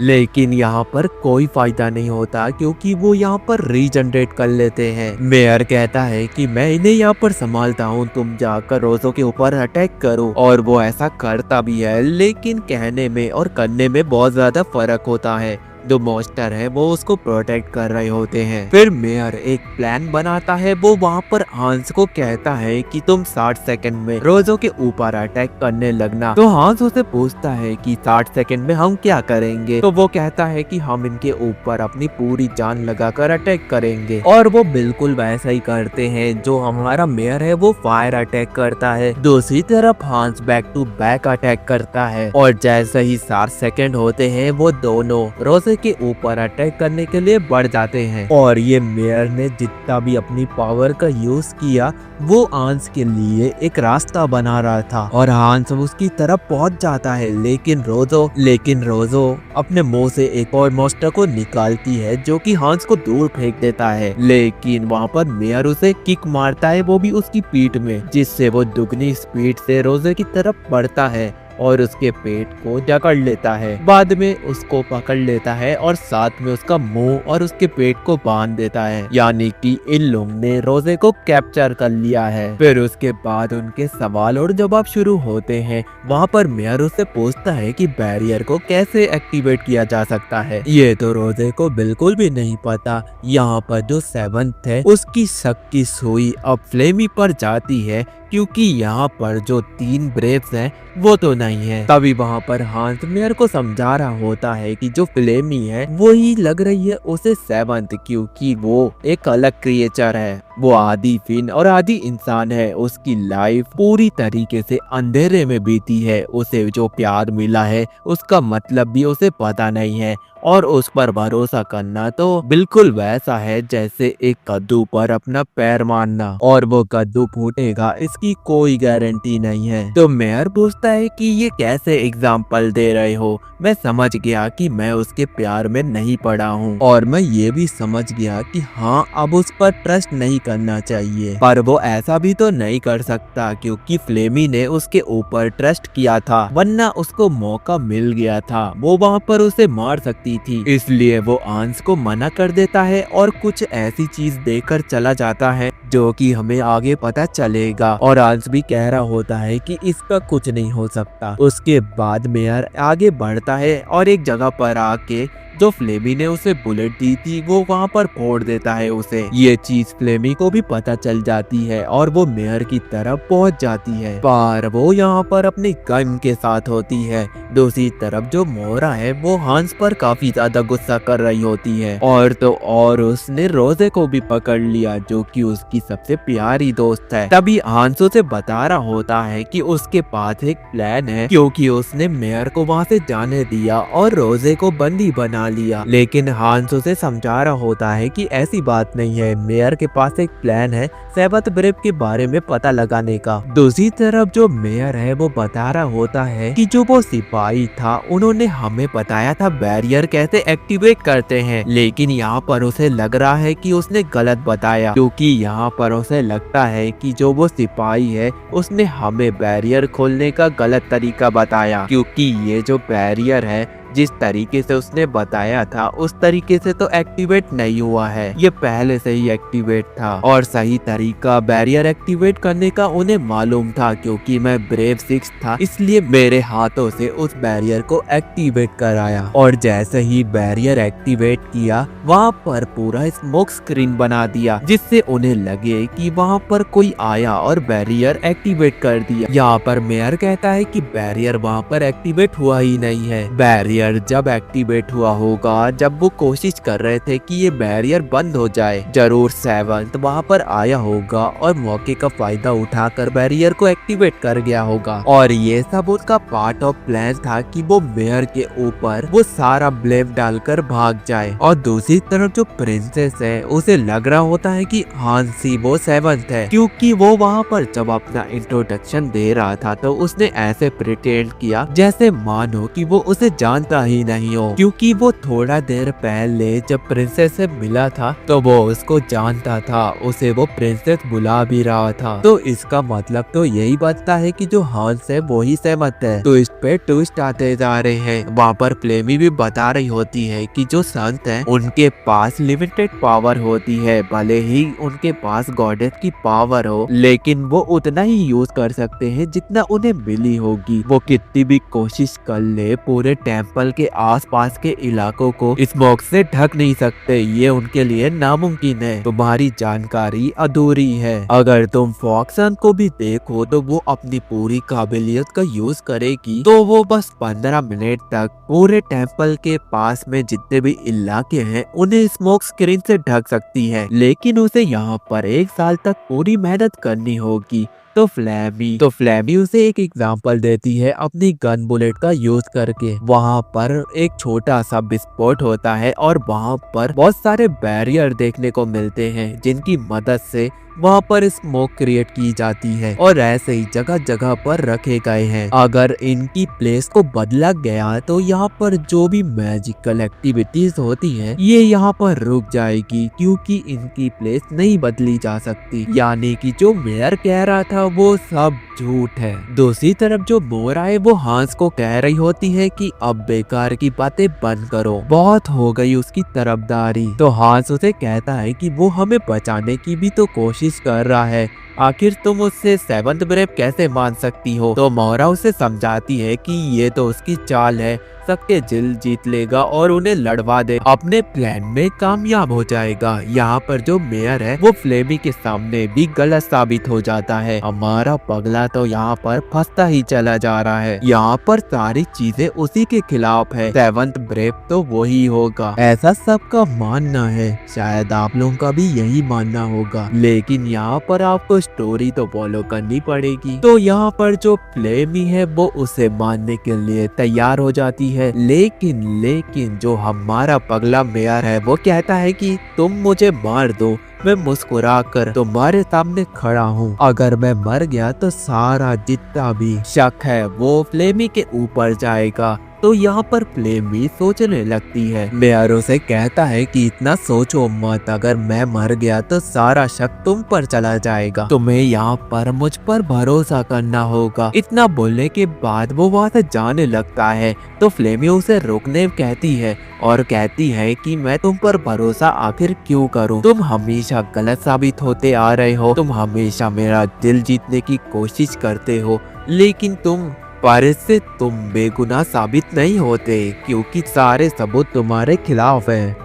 लेकिन यहाँ पर कोई फायदा नहीं होता क्योंकि वो यहाँ पर रीजनरेट कर लेते हैं। मेयर कहता है कि मैं इन्हें यहाँ पर संभालता हूँ, तुम जाकर रोजो के ऊपर अटैक करो, और वो ऐसा करता भी है। लेकिन कहने में और करने में बहुत ज्यादा फर्क होता है। जो मॉन्स्टर है वो उसको प्रोटेक्ट कर रहे होते हैं। फिर मेयर एक प्लान बनाता है। वो वहाँ पर हांस को कहता है कि तुम 60 सेकंड में रोजो के ऊपर अटैक करने लगना। तो हांस उसे पूछता है कि 60 सेकंड में हम क्या करेंगे। तो वो कहता है कि हम इनके ऊपर अपनी पूरी जान लगाकर अटैक करेंगे, और वो बिल्कुल वैसा ही करते हैं। जो हमारा मेयर है वो फायर अटैक करता है, दूसरी तरफ हांस बैक टू बैक अटैक करता है। और जैसे ही 60 सेकंड होते हैं वो दोनों रोजो के ऊपर अटैक करने के लिए बढ़ जाते हैं। और ये मेयर ने जितना भी अपनी पावर का यूज किया वो हांस के लिए एक रास्ता बना रहा था, और हांस उसकी तरफ पहुंच जाता है। लेकिन रोजो अपने मुंह से एक और मॉन्स्टर को निकालती है जो कि हांस को दूर फेंक देता है। लेकिन वहाँ पर मेयर उसे किक मारता है, वो भी उसकी पीठ में, जिससे वो दुगनी स्पीड से रोजो की तरफ बढ़ता है और उसके पेट को जकड़ लेता है। बाद में उसको पकड़ लेता है और साथ में उसका मुंह और उसके पेट को बांध देता है, यानी कि इन लोग ने रोजे को कैप्चर कर लिया है। फिर उसके बाद उनके सवाल और जवाब शुरू होते हैं। वहाँ पर मेयर उससे पूछता है कि बैरियर को कैसे एक्टिवेट किया जा सकता है। ये तो रोजे को बिल्कुल भी नहीं पता। यहाँ पर जो 7th है उसकी शक की सुई अब फ्लेमी पर जाती है, क्योंकि यहाँ पर जो 3 ब्रेव्स हैं वो तो नहीं है। तभी वहाँ पर हांस मेयर को समझा रहा होता है कि जो फ्लेमी है वो ही लग रही है उसे 7th, क्योंकि वो एक अलग क्रिएचर है। वो आधी फिन और आधी इंसान है। उसकी लाइफ पूरी तरीके से अंधेरे में बीती है। उसे जो प्यार मिला है उसका मतलब भी उसे पता नहीं है, और उस पर भरोसा करना तो बिल्कुल वैसा है जैसे एक कद्दू पर अपना पैर मारना, और वो कद्दू फूटेगा इसकी कोई गारंटी नहीं है। तो मेयर पूछता है कि ये कैसे एग्जाम्पल दे रहे हो। मैं समझ गया कि मैं उसके प्यार में नहीं पड़ा हूँ, और मैं ये भी समझ गया कि हाँ अब उस पर ट्रस्ट नहीं करना चाहिए, पर वो ऐसा भी तो नहीं कर सकता क्योंकि फ्लेमी ने उसके ऊपर ट्रस्ट किया था, वरना उसको मौका मिल गया था, वो वहाँ पर उसे मार सकती थी। इसलिए वो हांस को मना कर देता है और कुछ ऐसी चीज देकर चला जाता है जो कि हमें आगे पता चलेगा, और हांस भी कह रहा होता है कि इसका कुछ नहीं हो सकता। उसके बाद मेयर आगे बढ़ता है और एक जगह पर आके जो फ्लेमी ने उसे बुलेट दी थी वो वहाँ पर फोड़ देता है उसे। ये चीज फ्लेमी को भी पता चल जाती है और वो मेयर की तरफ पहुँच जाती है, पर वो यहाँ पर अपनी गन के साथ होती है। दूसरी तरफ जो मोरा है वो हांस पर काफी ज्यादा गुस्सा कर रही होती है, और तो और उसने रोजे को भी पकड़ लिया जो कि उसकी सबसे प्यारी दोस्त है। तभी हांस उसे बता रहा होता है कि उसके पास एक प्लान है, क्योंकि उसने मेयर को वहाँ से जाने दिया और रोजे को बंदी बना लिया। लेकिन हांस उसे समझा रहा होता है कि ऐसी बात नहीं है, मेयर के पास एक प्लान है 7th ब्रेव के बारे में पता लगाने का। दूसरी तरफ जो मेयर है वो बता रहा होता है कि जो वो सिपाही था उन्होंने हमें बताया था बैरियर कैसे एक्टिवेट करते हैं, लेकिन यहाँ पर उसे लग रहा है कि उसने गलत बताया, क्योंकि यहाँ पर उसे लगता है कि जो वो सिपाही है उसने हमें बैरियर खोलने का गलत तरीका बताया, क्योंकि ये जो बैरियर है जिस तरीके से उसने बताया था उस तरीके से तो एक्टिवेट नहीं हुआ है, ये पहले से ही एक्टिवेट था, और सही तरीका बैरियर एक्टिवेट करने का उन्हें मालूम था, क्योंकि मैं ब्रेव 6 था इसलिए मेरे हाथों से उस बैरियर को एक्टिवेट कराया। और जैसे ही बैरियर एक्टिवेट किया वहाँ पर पूरा स्मोक स्क्रीन बना दिया, जिससे उन्हें लगे कि वहाँ पर कोई आया और बैरियर एक्टिवेट कर दिया। यहाँ पर मेयर कहता है कि बैरियर वहाँ पर एक्टिवेट हुआ ही नहीं है। बैरियर जब एक्टिवेट हुआ होगा जब वो कोशिश कर रहे थे कि ये बैरियर बंद हो जाए, जरूर 7th वहाँ पर आया होगा और मौके का फायदा उठाकर बैरियर को एक्टिवेट कर गया होगा, और ये सब उसका पार्ट ऑफ प्लान था कि वो मेयर के ऊपर वो सारा ब्लेम डालकर भाग जाए। और दूसरी तरफ जो प्रिंसेस है उसे लग रहा होता है कि हांसी वो 7th है, क्योंकि वो वहाँ पर जब अपना इंट्रोडक्शन दे रहा था तो उसने ऐसे प्रिटेंड किया जैसे मानो कि वो उसे जान भूलता ही नहीं हो, क्योंकि वो थोड़ा देर पहले जब प्रिंसेस से मिला था तो वो उसको जानता था, उसे वो प्रिंसेस बुला भी रहा था। तो इसका मतलब तो यही बनता है कि जो हांस है वो ही सहमत है। तो इस पे ट्विस्ट आते जा रहे हैं। वहाँ पर फ्लेमी भी बता रही होती है कि जो संत है उनके पास लिमिटेड पावर होती है, भले ही उनके पास गॉडेस की पावर हो, लेकिन वो उतना ही यूज कर सकते हैं जितना उन्हें मिली होगी। वो कितनी भी कोशिश कर ले पूरे टेम्पल के आसपास के इलाकों को स्मोक से ढक नहीं सकते, ये उनके लिए नामुमकिन है। तुम्हारी जानकारी अधूरी है। अगर तुम फॉक्सन को भी देखो तो वो अपनी पूरी काबिलियत का यूज करेगी तो वो बस 15 मिनट तक पूरे टेम्पल के पास में जितने भी इलाके हैं उन्हें स्मोक स्क्रीन से ढक सकती है, लेकिन उसे यहाँ पर 1 साल तक पूरी मेहनत करनी होगी। तो फ्लैमी उसे एक एग्जांपल देती है अपनी गन बुलेट का यूज करके। वहाँ पर एक छोटा सा विस्फोट होता है और वहाँ पर बहुत सारे बैरियर देखने को मिलते हैं जिनकी मदद से वहाँ पर स्मोक क्रिएट की जाती है और ऐसे ही जगह जगह पर रखे गए हैं। अगर इनकी प्लेस को बदला गया तो यहाँ पर जो भी मैजिकल एक्टिविटीज होती हैं ये यहाँ पर रुक जाएगी, क्योंकि इनकी प्लेस नहीं बदली जा सकती। यानी कि जो मेयर कह रहा था वो सब झूठ है। दूसरी तरफ जो मोरा है वो हांस को कह रही होती है कि अब बेकार की बातें बंद करो, बहुत हो गई उसकी तरफदारी। तो हांस उसे कहता है कि वो हमें बचाने की भी तो कोशिश कर रहा है, आखिर तुम उससे 7th ब्रेव कैसे मान सकती हो। तो मोरा उसे समझाती है कि ये तो उसकी चाल है, सबके दिल जीत लेगा और उन्हें लड़वा दे, अपने प्लान में कामयाब हो जाएगा। यहाँ पर जो मेयर है वो फ्लेमी के सामने भी गलत साबित हो जाता है। हमारा पगला तो यहाँ पर फंसता ही चला जा रहा है। यहाँ पर सारी चीजें उसी के खिलाफ है, 7th ब्रेव तो वही होगा, ऐसा सबका मानना है। शायद आप लोगों का भी यही मानना होगा, लेकिन यहाँ पर आपको स्टोरी तो फॉलो करनी पड़ेगी। तो यहाँ पर जो फ्लेमी है वो उसे मानने के लिए तैयार हो जाती है, लेकिन जो हमारा पगला मेयर है वो कहता है कि तुम मुझे मार दो, मैं मुस्कुरा कर तुम्हारे सामने खड़ा हूँ। अगर मैं मर गया तो सारा जितना भी शक है वो फ्लेमी के ऊपर जाएगा। तो यहाँ पर फ्लेमी सोचने लगती है। मेयर उसे कहता है कि इतना सोचो मत, अगर मैं मर गया तो सारा शक तुम पर चला जाएगा, तुम्हें यहाँ पर मुझ पर भरोसा करना होगा। इतना बोलने के बाद वो वहाँ से जाने लगता है। तो फ्लेमी उसे रोकने कहती है और कहती है कि मैं तुम पर भरोसा आखिर क्यों करूं, तुम हमेशा गलत साबित होते आ रहे हो, तुम हमेशा मेरा दिल जीतने की कोशिश करते हो, लेकिन पर इससे तुम बेगुनाह साबित नहीं होते, क्योंकि सारे सबूत तुम्हारे खिलाफ हैं।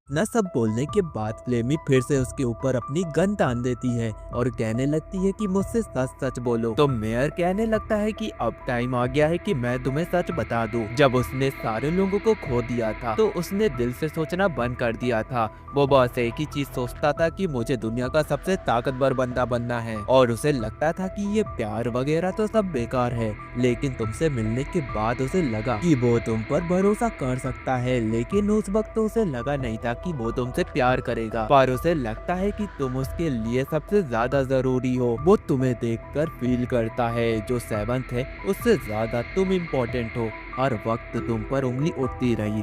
न सब बोलने के बाद फ्लेमी फिर से उसके ऊपर अपनी गन तान देती है और कहने लगती है कि मुझसे सच सच बोलो। तो मेयर कहने लगता है कि अब टाइम आ गया है कि मैं तुम्हें सच बता दूं। जब उसने सारे लोगों को खो दिया था तो उसने दिल से सोचना बंद कर दिया था। वो बस एक ही चीज सोचता था कि मुझे दुनिया का सबसे ताकतवर बंदा बनना है, और उसे लगता था कि ये प्यार वगैरह तो सब बेकार है। लेकिन तुमसे मिलने के बाद उसे लगा कि वो तुम पर भरोसा कर सकता है, लेकिन उस वक्त तो उसे लगा नहीं था कि वो तुमसे प्यार करेगा, पर उसे लगता है कि तुम उसके लिए सबसे ज्यादा जरूरी हो। वो तुम्हें देखकर फील करता है जो 7th है उससे ज्यादा तुम इम्पोर्टेंट हो। हर वक्त तुम पर उंगली उठती रही,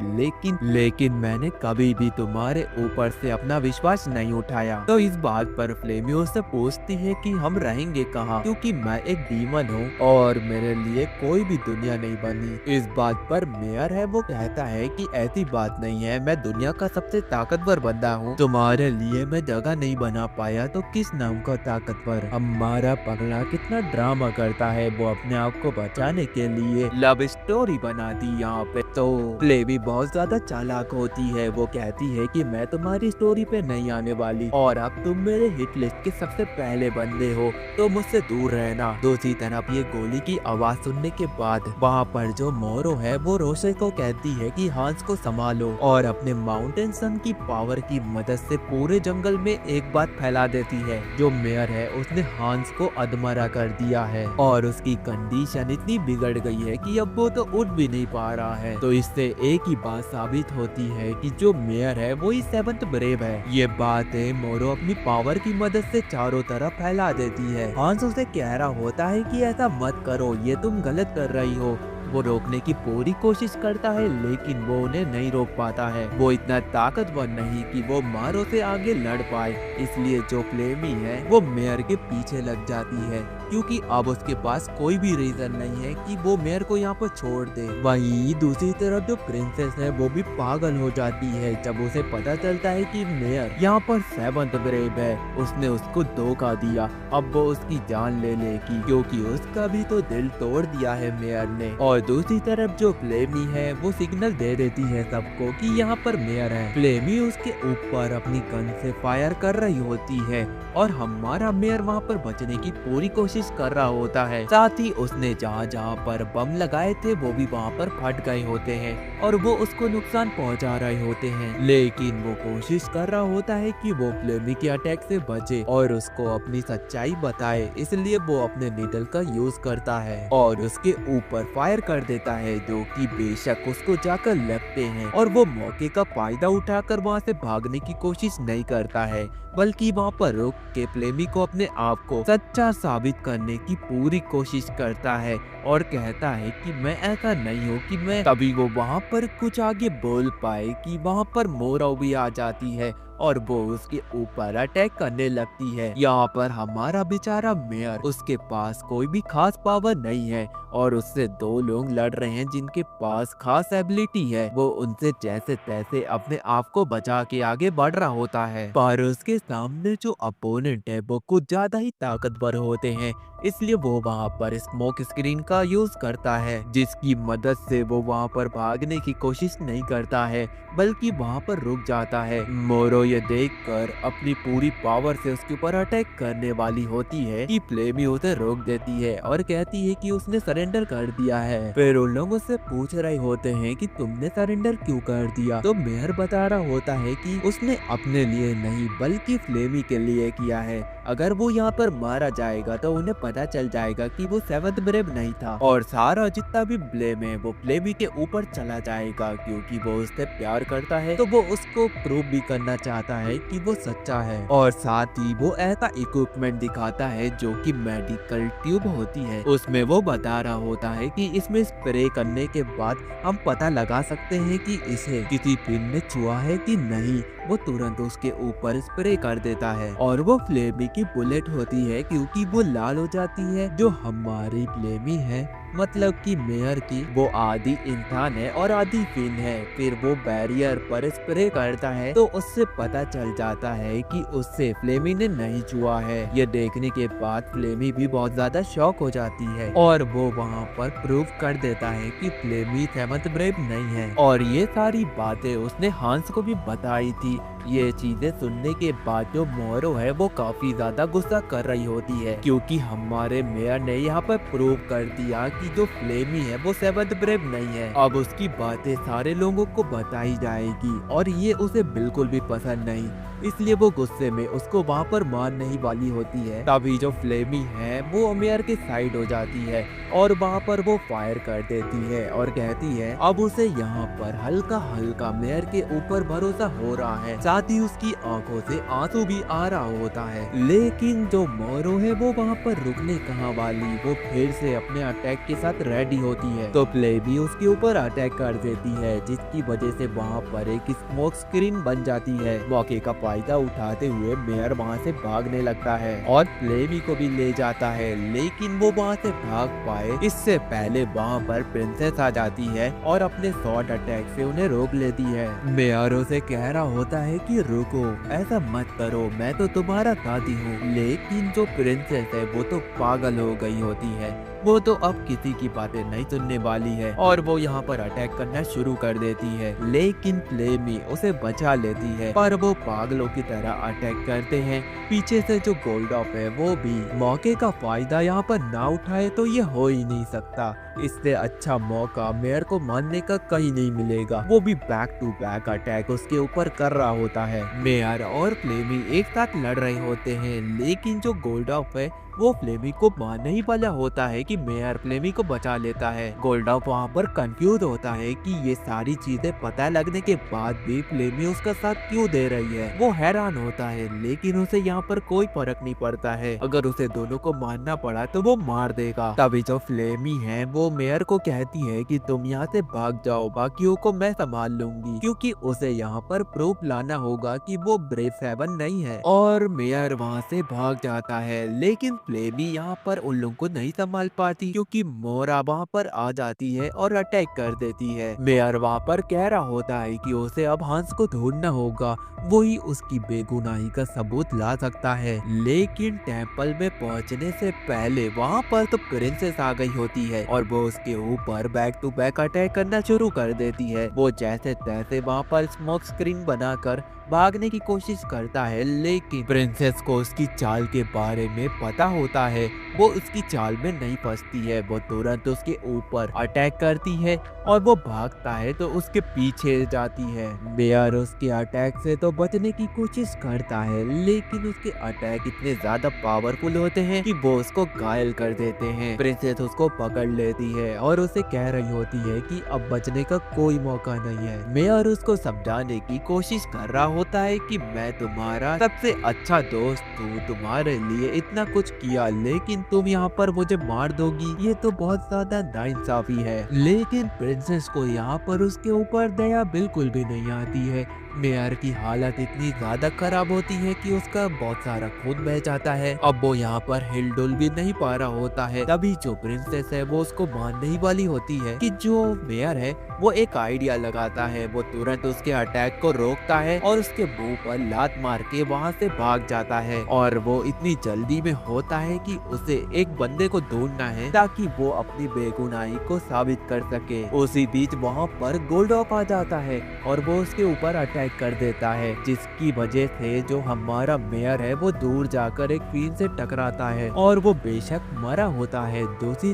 लेकिन मैंने कभी भी तुम्हारे ऊपर से अपना विश्वास नहीं उठाया। तो इस बात पर फ्लेमी उससे पूछती है कि हम रहेंगे कहाँ, क्योंकि मैं एक डीमन हूँ और मेरे लिए कोई भी दुनिया नहीं बनी। इस बात पर मेयर है वो कहता है कि ऐसी बात नहीं है, मैं दुनिया का सबसे ताकतवर बंदा हूँ, तुम्हारे लिए मैं जगह नहीं बना पाया तो किस नाम का ताकतवर। हमारा पगला कितना ड्रामा करता है, वो अपने आप को बचाने के लिए लव स्टोरी बना दी यहाँ पे। तो फ्लेमी बहुत ज्यादा चालाक होती है, वो कहती है कि मैं तुम्हारी स्टोरी पे नहीं आने वाली और अब तुम मेरे हिट लिस्ट के सबसे पहले बंदे हो, तो मुझसे दूर रहना। दूसरी तरफ ये गोली की आवाज सुनने के बाद वहाँ पर जो मोरो है वो रोशे को कहती है कि हांस को संभालो और अपने माउंटेन सन की पावर की मदद से पूरे जंगल में एक बात फैला देती है। जो मेयर है उसने हांस को अधमरा कर दिया है और उसकी कंडीशन इतनी बिगड़ गई है कि अब वो तो उठ भी नहीं पा रहा है। तो इससे एक ही बात साबित होती है कि जो मेयर है वो ही 7th ब्रेव है। ये बातें मोरो अपनी पावर की मदद से चारों तरफ फैला देती है। हांस उसे कह रहा होता है कि ऐसा मत करो, ये तुम गलत कर रही हो, वो रोकने की पूरी कोशिश करता है लेकिन वो उन्हें नहीं रोक पाता है। वो इतना ताकतवर नहीं कि वो मारो से आगे लड़ पाए, इसलिए जो फ्लेमी है वो मेयर के पीछे लग जाती है क्योंकि अब उसके पास कोई भी रीजन नहीं है कि वो मेयर को यहाँ पर छोड़ दे। वहीं दूसरी तरफ जो प्रिंसेस है वो भी पागल हो जाती है जब उसे पता चलता है कि मेयर यहाँ पर सेवंथ ब्रेव है, उसने उसको धोखा दिया, अब वो उसकी जान ले लेगी क्योंकि उसका भी तो दिल तोड़ दिया है मेयर ने। और दूसरी तरफ जो फ्लेमी है वो सिग्नल दे देती है सबको कि यहाँ पर मेयर है। फ्लेमी उसके ऊपर अपनी गन से फायर कर रही होती है और हमारा मेयर वहाँ पर बचने की पूरी कोशिश कर रहा होता है। साथ ही उसने जहाँ जहाँ पर बम लगाए थे वो भी वहाँ पर फट गए होते हैं और वो उसको नुकसान पहुँचा रहे होते हैं, लेकिन वो कोशिश कर रहा होता है कि वो फ्लेमी के अटैक से बचे और उसको अपनी सच्चाई बताए, इसलिए वो अपने नीडल का यूज करता है और उसके ऊपर फायर कर देता है जो कि बेशक उसको जाकर लगते हैं। और वो मौके का फायदा उठाकर वहाँ से भागने की कोशिश नहीं करता है बल्कि वहाँ पर रुक के फ्लेमी को अपने आप को सच्चा साबित करने की पूरी कोशिश करता है और कहता है कि मैं ऐसा नहीं हूँ कि मैं तभी वो वहाँ पर कुछ आगे बोल पाए कि वहाँ पर मोरो भी आ जाती है और वो उसके ऊपर अटैक करने लगती है। यहाँ पर हमारा बेचारा मेयर, उसके पास कोई भी खास पावर नहीं है और उससे दो लोग लड़ रहे हैं जिनके पास खास एबिलिटी है। वो उनसे जैसे तैसे अपने आप को बचा के आगे बढ़ रहा होता है, पर उसके सामने जो अपोनेंट है वो कुछ ज्यादा ही ताकतवर होते हैं, इसलिए वो वहाँ पर स्मोक स्क्रीन का यूज करता है जिसकी मदद से वो वहाँ पर भागने की कोशिश नहीं करता है बल्कि वहाँ पर रुक जाता है। मोरो ये देखकर अपनी पूरी पावर से उसके ऊपर अटैक करने वाली होती है कि फ्लेमी उसे रोक देती है और कहती है कि उसने सरेंडर कर दिया है। फिर उन लोगों से पूछ रहे होते हैं कि तुमने सरेंडर क्यों कर दिया, तो मेयर बता रहा होता है कि उसने अपने लिए नहीं बल्कि फ्लेमी के लिए किया है। अगर वो यहाँ पर मारा जाएगा तो उन्हें पता चल जाएगा कि वो सेवंथ ब्रेव नहीं था और सारा जितना भी ब्लेम है वो फ्लेमी के ऊपर चला जाएगा क्योंकि वो उससे प्यार करता है, तो वो उसको प्रूव भी करना चाहता है कि वो सच्चा है। और साथ ही वो ऐसा इक्विपमेंट दिखाता है जो कि मेडिकल ट्यूब होती है, उसमें वो बता रहा होता है कि इसमें स्प्रे करने के बाद हम पता लगा सकते हैं कि इसे किसी पिन ने छुआ है कि नहीं। वो तुरंत उसके ऊपर स्प्रे कर देता है और वो फ्लेमी की बुलेट होती है क्योंकि वो लाल हो जाती है। जो हमारी फ्लेमी है मतलब कि मेयर की, वो आधी इंसान है और आधी फिन है। फिर वो बैरियर पर स्प्रे करता है तो उससे पता चल जाता है कि उससे फ्लेमी ने नहीं छुआ है। ये देखने के बाद फ्लेमी भी बहुत ज्यादा शॉक हो जाती है और वो वहाँ पर प्रूव कर देता है कि फ्लेमी सेवंथ ब्रेव नहीं है। और ये सारी बातें उसने हांस को भी बताई थी। ये चीजें सुनने के बाद जो मोरो है वो काफी ज्यादा गुस्सा कर रही होती है क्योंकि हमारे मेयर ने यहाँ पर प्रूव कर दिया कि जो फ्लेमी है वो सेवंथ ब्रेव नहीं है। अब उसकी बातें सारे लोगों को बताई जाएगी और ये उसे बिल्कुल भी पसंद नहीं, इसलिए वो गुस्से में उसको वहाँ पर मारने ही वाली होती है। तभी जो फ्लेमी है वो मेयर के साइड हो जाती है और वहाँ पर वो फायर कर देती है और कहती है अब उसे यहाँ पर हल्का हल्का मेयर के ऊपर भरोसा हो रहा है। साथ ही उसकी आंखों से आंसू भी आ रहा होता है, लेकिन जो मोरो है वो वहाँ पर रुकने कहाँ वाली, वो फिर से अपने अटैक के साथ रेडी होती है। तो फ्लेमी उसके ऊपर अटैक कर देती है जिसकी वजह से वहाँ पर एक स्मोक स्क्रीन बन जाती है। मौके का फायदा उठाते हुए मेयर वहाँ से भागने लगता है और फ्लेमी को भी ले जाता है, लेकिन वो वहाँ से भाग पाए इससे पहले वहाँ पर प्रिंसेस आ जाती है और अपने शॉर्ट अटैक से उन्हें रोक लेती है। मेयर उसे कह रहा होता है कि रुको, ऐसा मत करो, मैं तो तुम्हारा दादी हूँ। लेकिन जो प्रिंसेस है वो तो पागल हो गई होती है, वो तो अब किसी की बातें नहीं सुनने वाली है और वो यहाँ पर अटैक करना शुरू कर देती है। लेकिन फ्लेमी उसे बचा लेती है पर वो पागलों की तरह अटैक करते हैं। पीछे से जो गोल्डॉफ है वो भी मौके का फायदा यहाँ पर ना उठाए तो ये हो ही नहीं सकता। इससे अच्छा मौका मेयर को मारने का कहीं नहीं मिलेगा। वो भी बैक टू बैक अटैक उसके ऊपर कर रहा होता है। मेयर और फ्लेमी एक साथ लड़ रहे होते हैं, लेकिन जो गोल्डॉफ है वो फ्लेमी को मारने ही वाला होता है कि मेयर फ्लेमी को बचा लेता है। गोल्डॉफ वहाँ पर कंफ्यूज होता है कि ये सारी चीजें पता लगने के बाद भी फ्लेमी उसका साथ क्यों दे रही है। वो हैरान होता है, लेकिन उसे यहाँ पर कोई फर्क नहीं पड़ता है। अगर उसे दोनों को मारना पड़ा तो वो मार देगा। तभी जो फ्लेमी है वो वो मेयर को कहती है कि तुम यहाँ से भाग जाओ, बाकियों को मैं संभाल लूंगी, क्योंकि उसे यहाँ पर प्रूफ लाना होगा कि वो ब्रेव सेवन नहीं है। और मेयर वहाँ से भाग जाता है, लेकिन फ्लेमी यहाँ पर उन लोगों को नहीं संभाल पाती, क्योंकि मोरा वहाँ पर आ जाती है और अटैक कर देती है। मेयर वहाँ पर कह रहा होता है कि उसे अब हंस को ढूंढना होगा, वही उसकी बेगुनाही का सबूत ला सकता है। लेकिन टेम्पल में पहुंचने से पहले वहाँ पर तो प्रिंसेस आ गई होती है और वो उसके ऊपर बैक टू बैक अटैक करना शुरू कर देती है। वो जैसे तैसे वहाँ पर स्मोक स्क्रीन बनाकर भागने की कोशिश करता है, लेकिन प्रिंसेस को उसकी चाल के बारे में पता होता है। वो उसकी चाल में नहीं फंसती है, वो तुरंत उसके ऊपर अटैक करती है और वो भागता है तो उसके पीछे जाती है। मेयर उसके अटैक से तो बचने की कोशिश करता है, लेकिन उसके अटैक इतने ज्यादा पावरफुल होते हैं कि वो उसको घायल कर देते हैं। प्रिंसेस उसको पकड़ लेती है और उसे कह रही होती है कि अब बचने का कोई मौका नहीं है। मेयर उसको समझाने की कोशिश कर रहा होता है कि मैं तुम्हारा सबसे अच्छा दोस्त हूँ, तुम्हारे लिए इतना कुछ किया, लेकिन तुम यहाँ पर मुझे मार दोगी, ये तो बहुत ज्यादा नाइंसाफी है। लेकिन प्रिंसेस को यहाँ पर उसके ऊपर दया बिल्कुल भी नहीं आती है। मेयर की हालत इतनी ज्यादा खराब होती है कि उसका बहुत सारा खून बह जाता है। अब वो यहाँ पर हिलडुल भी नहीं पा रहा होता है। तभी जो प्रिंसेस है वो उसको मारने ही वाली होती है कि जो मेयर है वो एक आइडिया लगाता है। वो तुरंत उसके अटैक को रोकता है और उसके मुंह पर लात मार के वहाँ से भाग जाता है। और वो इतनी जल्दी में होता है कि उसे एक बंदे को ढूंढना है ताकि वो अपनी बेगुनाही को साबित कर सके। उसी बीच वहाँ पर गोल्डॉफ आ जाता है और वो उसके ऊपर अटैक कर देता है, जिसकी वजह से जो हमारा मेयर है वो दूर जाकर एक क्वीन से टकराता है और वो बेशक मरा होता है। दूसरी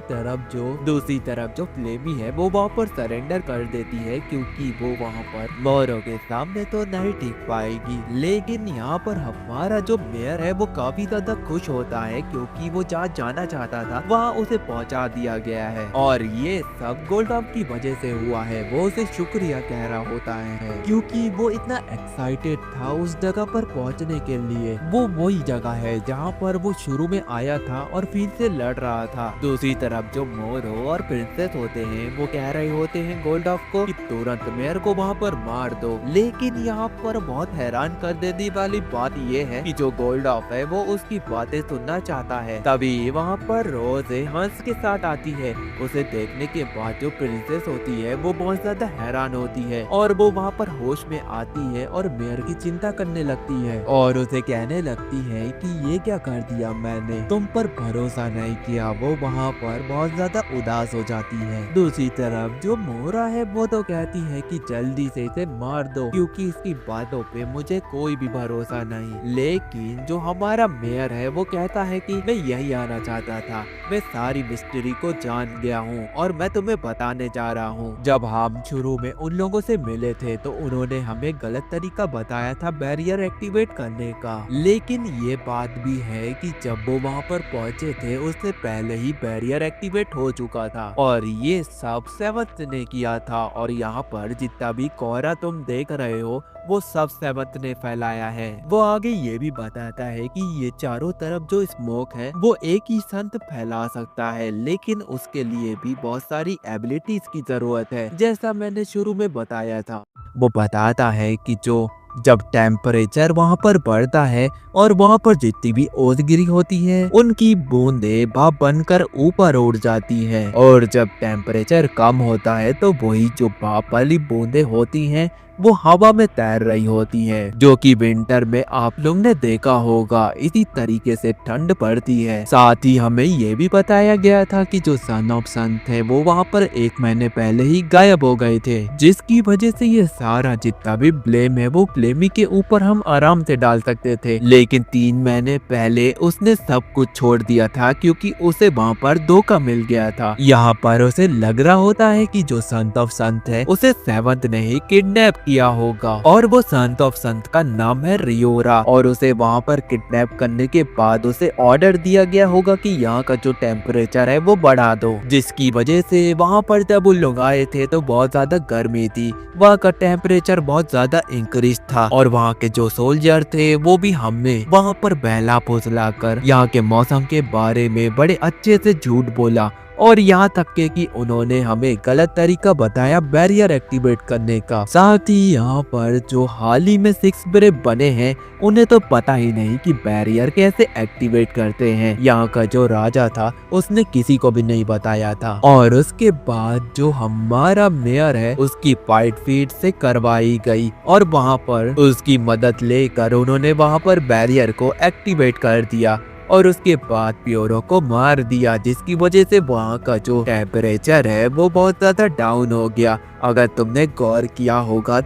तरफ जो फ्लेमी है वो वहाँ पर सरेंडर कर देती है, क्योंकि वो वहाँ पर मोरो के सामने तो नहीं टिक पाएगी। लेकिन यहाँ पर हमारा जो मेयर है वो काफी ज्यादा खुश होता है, क्योंकि वो जहाँ जाना चाहता था वहाँ उसे पहुँचा दिया गया है और ये सब गोल्डॉफ की वजह से हुआ है। वो उसे शुक्रिया कह रहा होता है, क्योंकि वो इतना एक्साइटेड था उस जगह पर पहुंचने के लिए। वो वही जगह है जहां पर वो शुरू में आया था और फिर से लड़ रहा था। दूसरी तरफ जो मोरो और प्रिंसेस होते हैं वो कह रहे होते हैं गोल्डॉफ को कि तुरंत मेयर को वहां पर मार दो। लेकिन यहाँ पर बहुत हैरान कर देने वाली बात ये है कि जो गोल्डॉफ है वो उसकी बातें सुनना चाहता है। तभी वहाँ पर रोज हंस के साथ आती है। उसे देखने के बाद जो प्रिंसेस होती है वो बहुत ज्यादा हैरान होती है और वो वहाँ पर होश में आती है और मेयर की चिंता करने लगती है और उसे कहने लगती है कि ये क्या कर दिया मैंने, तुम पर भरोसा नहीं किया। वो वहाँ पर बहुत ज्यादा उदास हो जाती है। दूसरी तरफ जो मोरा है वो तो कहती है कि जल्दी से इसे मार दो, क्योंकि इसकी बातों पे मुझे कोई भी भरोसा नहीं। लेकिन जो हमारा मेयर है वो कहता है कि मैं यही आना चाहता था, मैं सारी मिस्ट्री को जान गया हूँ और मैं तुम्हें बताने जा रहा हूँ। जब हम शुरू में उन लोगों से मिले थे तो उन्होंने हमें गलत तरीका बताया था बैरियर एक्टिवेट करने का, लेकिन ये बात भी है कि जब वो वहाँ पर पहुँचे थे उससे पहले ही बैरियर एक्टिवेट हो चुका था और ये सब सेवंथ ने किया था। और यहाँ पर जितना भी कोहरा तुम देख रहे हो वो सब सेवंथ ने फैलाया है। वो आगे ये भी बताता है कि ये चारों तरफ जो स्मोक है वो एक ही संत फैला सकता है, लेकिन उसके लिए भी बहुत सारी एबिलिटीज की जरूरत है, जैसा मैंने शुरू में बताया था। वो बताता है कि जब टेम्परेचर वहाँ पर बढ़ता है और वहाँ पर जितनी भी ओसगिरी होती है उनकी बूंदें भाप बनकर ऊपर उड़ जाती है, और जब टेम्परेचर कम होता है तो वही जो भाप वाली बूंदें होती हैं वो हवा में तैर रही होती है, जो कि विंटर में आप लोग ने देखा होगा। इसी तरीके से ठंड पड़ती है। साथ ही हमें ये भी बताया गया था कि जो सन ऑफ सन थे वो वहाँ पर 1 महीने पहले ही गायब हो गए थे, जिसकी वजह से ये सारा जितना भी ब्लेम है वो फ्लेमी के ऊपर हम आराम से डाल सकते थे। लेकिन 3 महीने पहले उसने सब कुछ छोड़ दिया था, क्योंकि उसे वहाँ पर धोखा मिल गया था। यहाँ पर उसे लग रहा होता है कि जो संत ऑफ संत है उसे सेवंथ ने ही किडनैप किया होगा, और वो संत ऑफ संत का नाम है रियोरा, और उसे वहाँ पर किडनैप करने के बाद उसे ऑर्डर दिया गया होगा कि यहाँ का जो टेम्परेचर है वो बढ़ा दो, जिसकी वजह से वहाँ पर जब उन लोग आए थे तो बहुत ज्यादा गर्मी थी, वहाँ का टेम्परेचर बहुत ज्यादा इंक्रीज था, और वहाँ के जो सोल्जर थे वो भी हमें वहाँ पर बहला फुसला कर यहाँ के मौसम के बारे में बड़े अच्छे से झूठ बोला और यहाँ तक के कि उन्होंने हमें गलत तरीका बताया बैरियर एक्टिवेट करने का। साथ ही यहाँ पर जो हाल ही में 6 ब्रेव बने हैं उन्हें तो पता ही नहीं कि बैरियर कैसे एक्टिवेट करते हैं। यहाँ का जो राजा था उसने किसी को भी नहीं बताया था। और उसके बाद जो हमारा मेयर है उसकी फाइट फीट से करवाई गई और वहाँ पर उसकी मदद लेकर उन्होंने वहाँ पर बैरियर को एक्टिवेट कर दिया और उसके बाद प्योरो को मार दिया, जिसकी वजह से वहाँ का जो टेम्परेचर है वो बहुत ज्यादा डाउन हो गया। अगर तुमने गौर किया होगा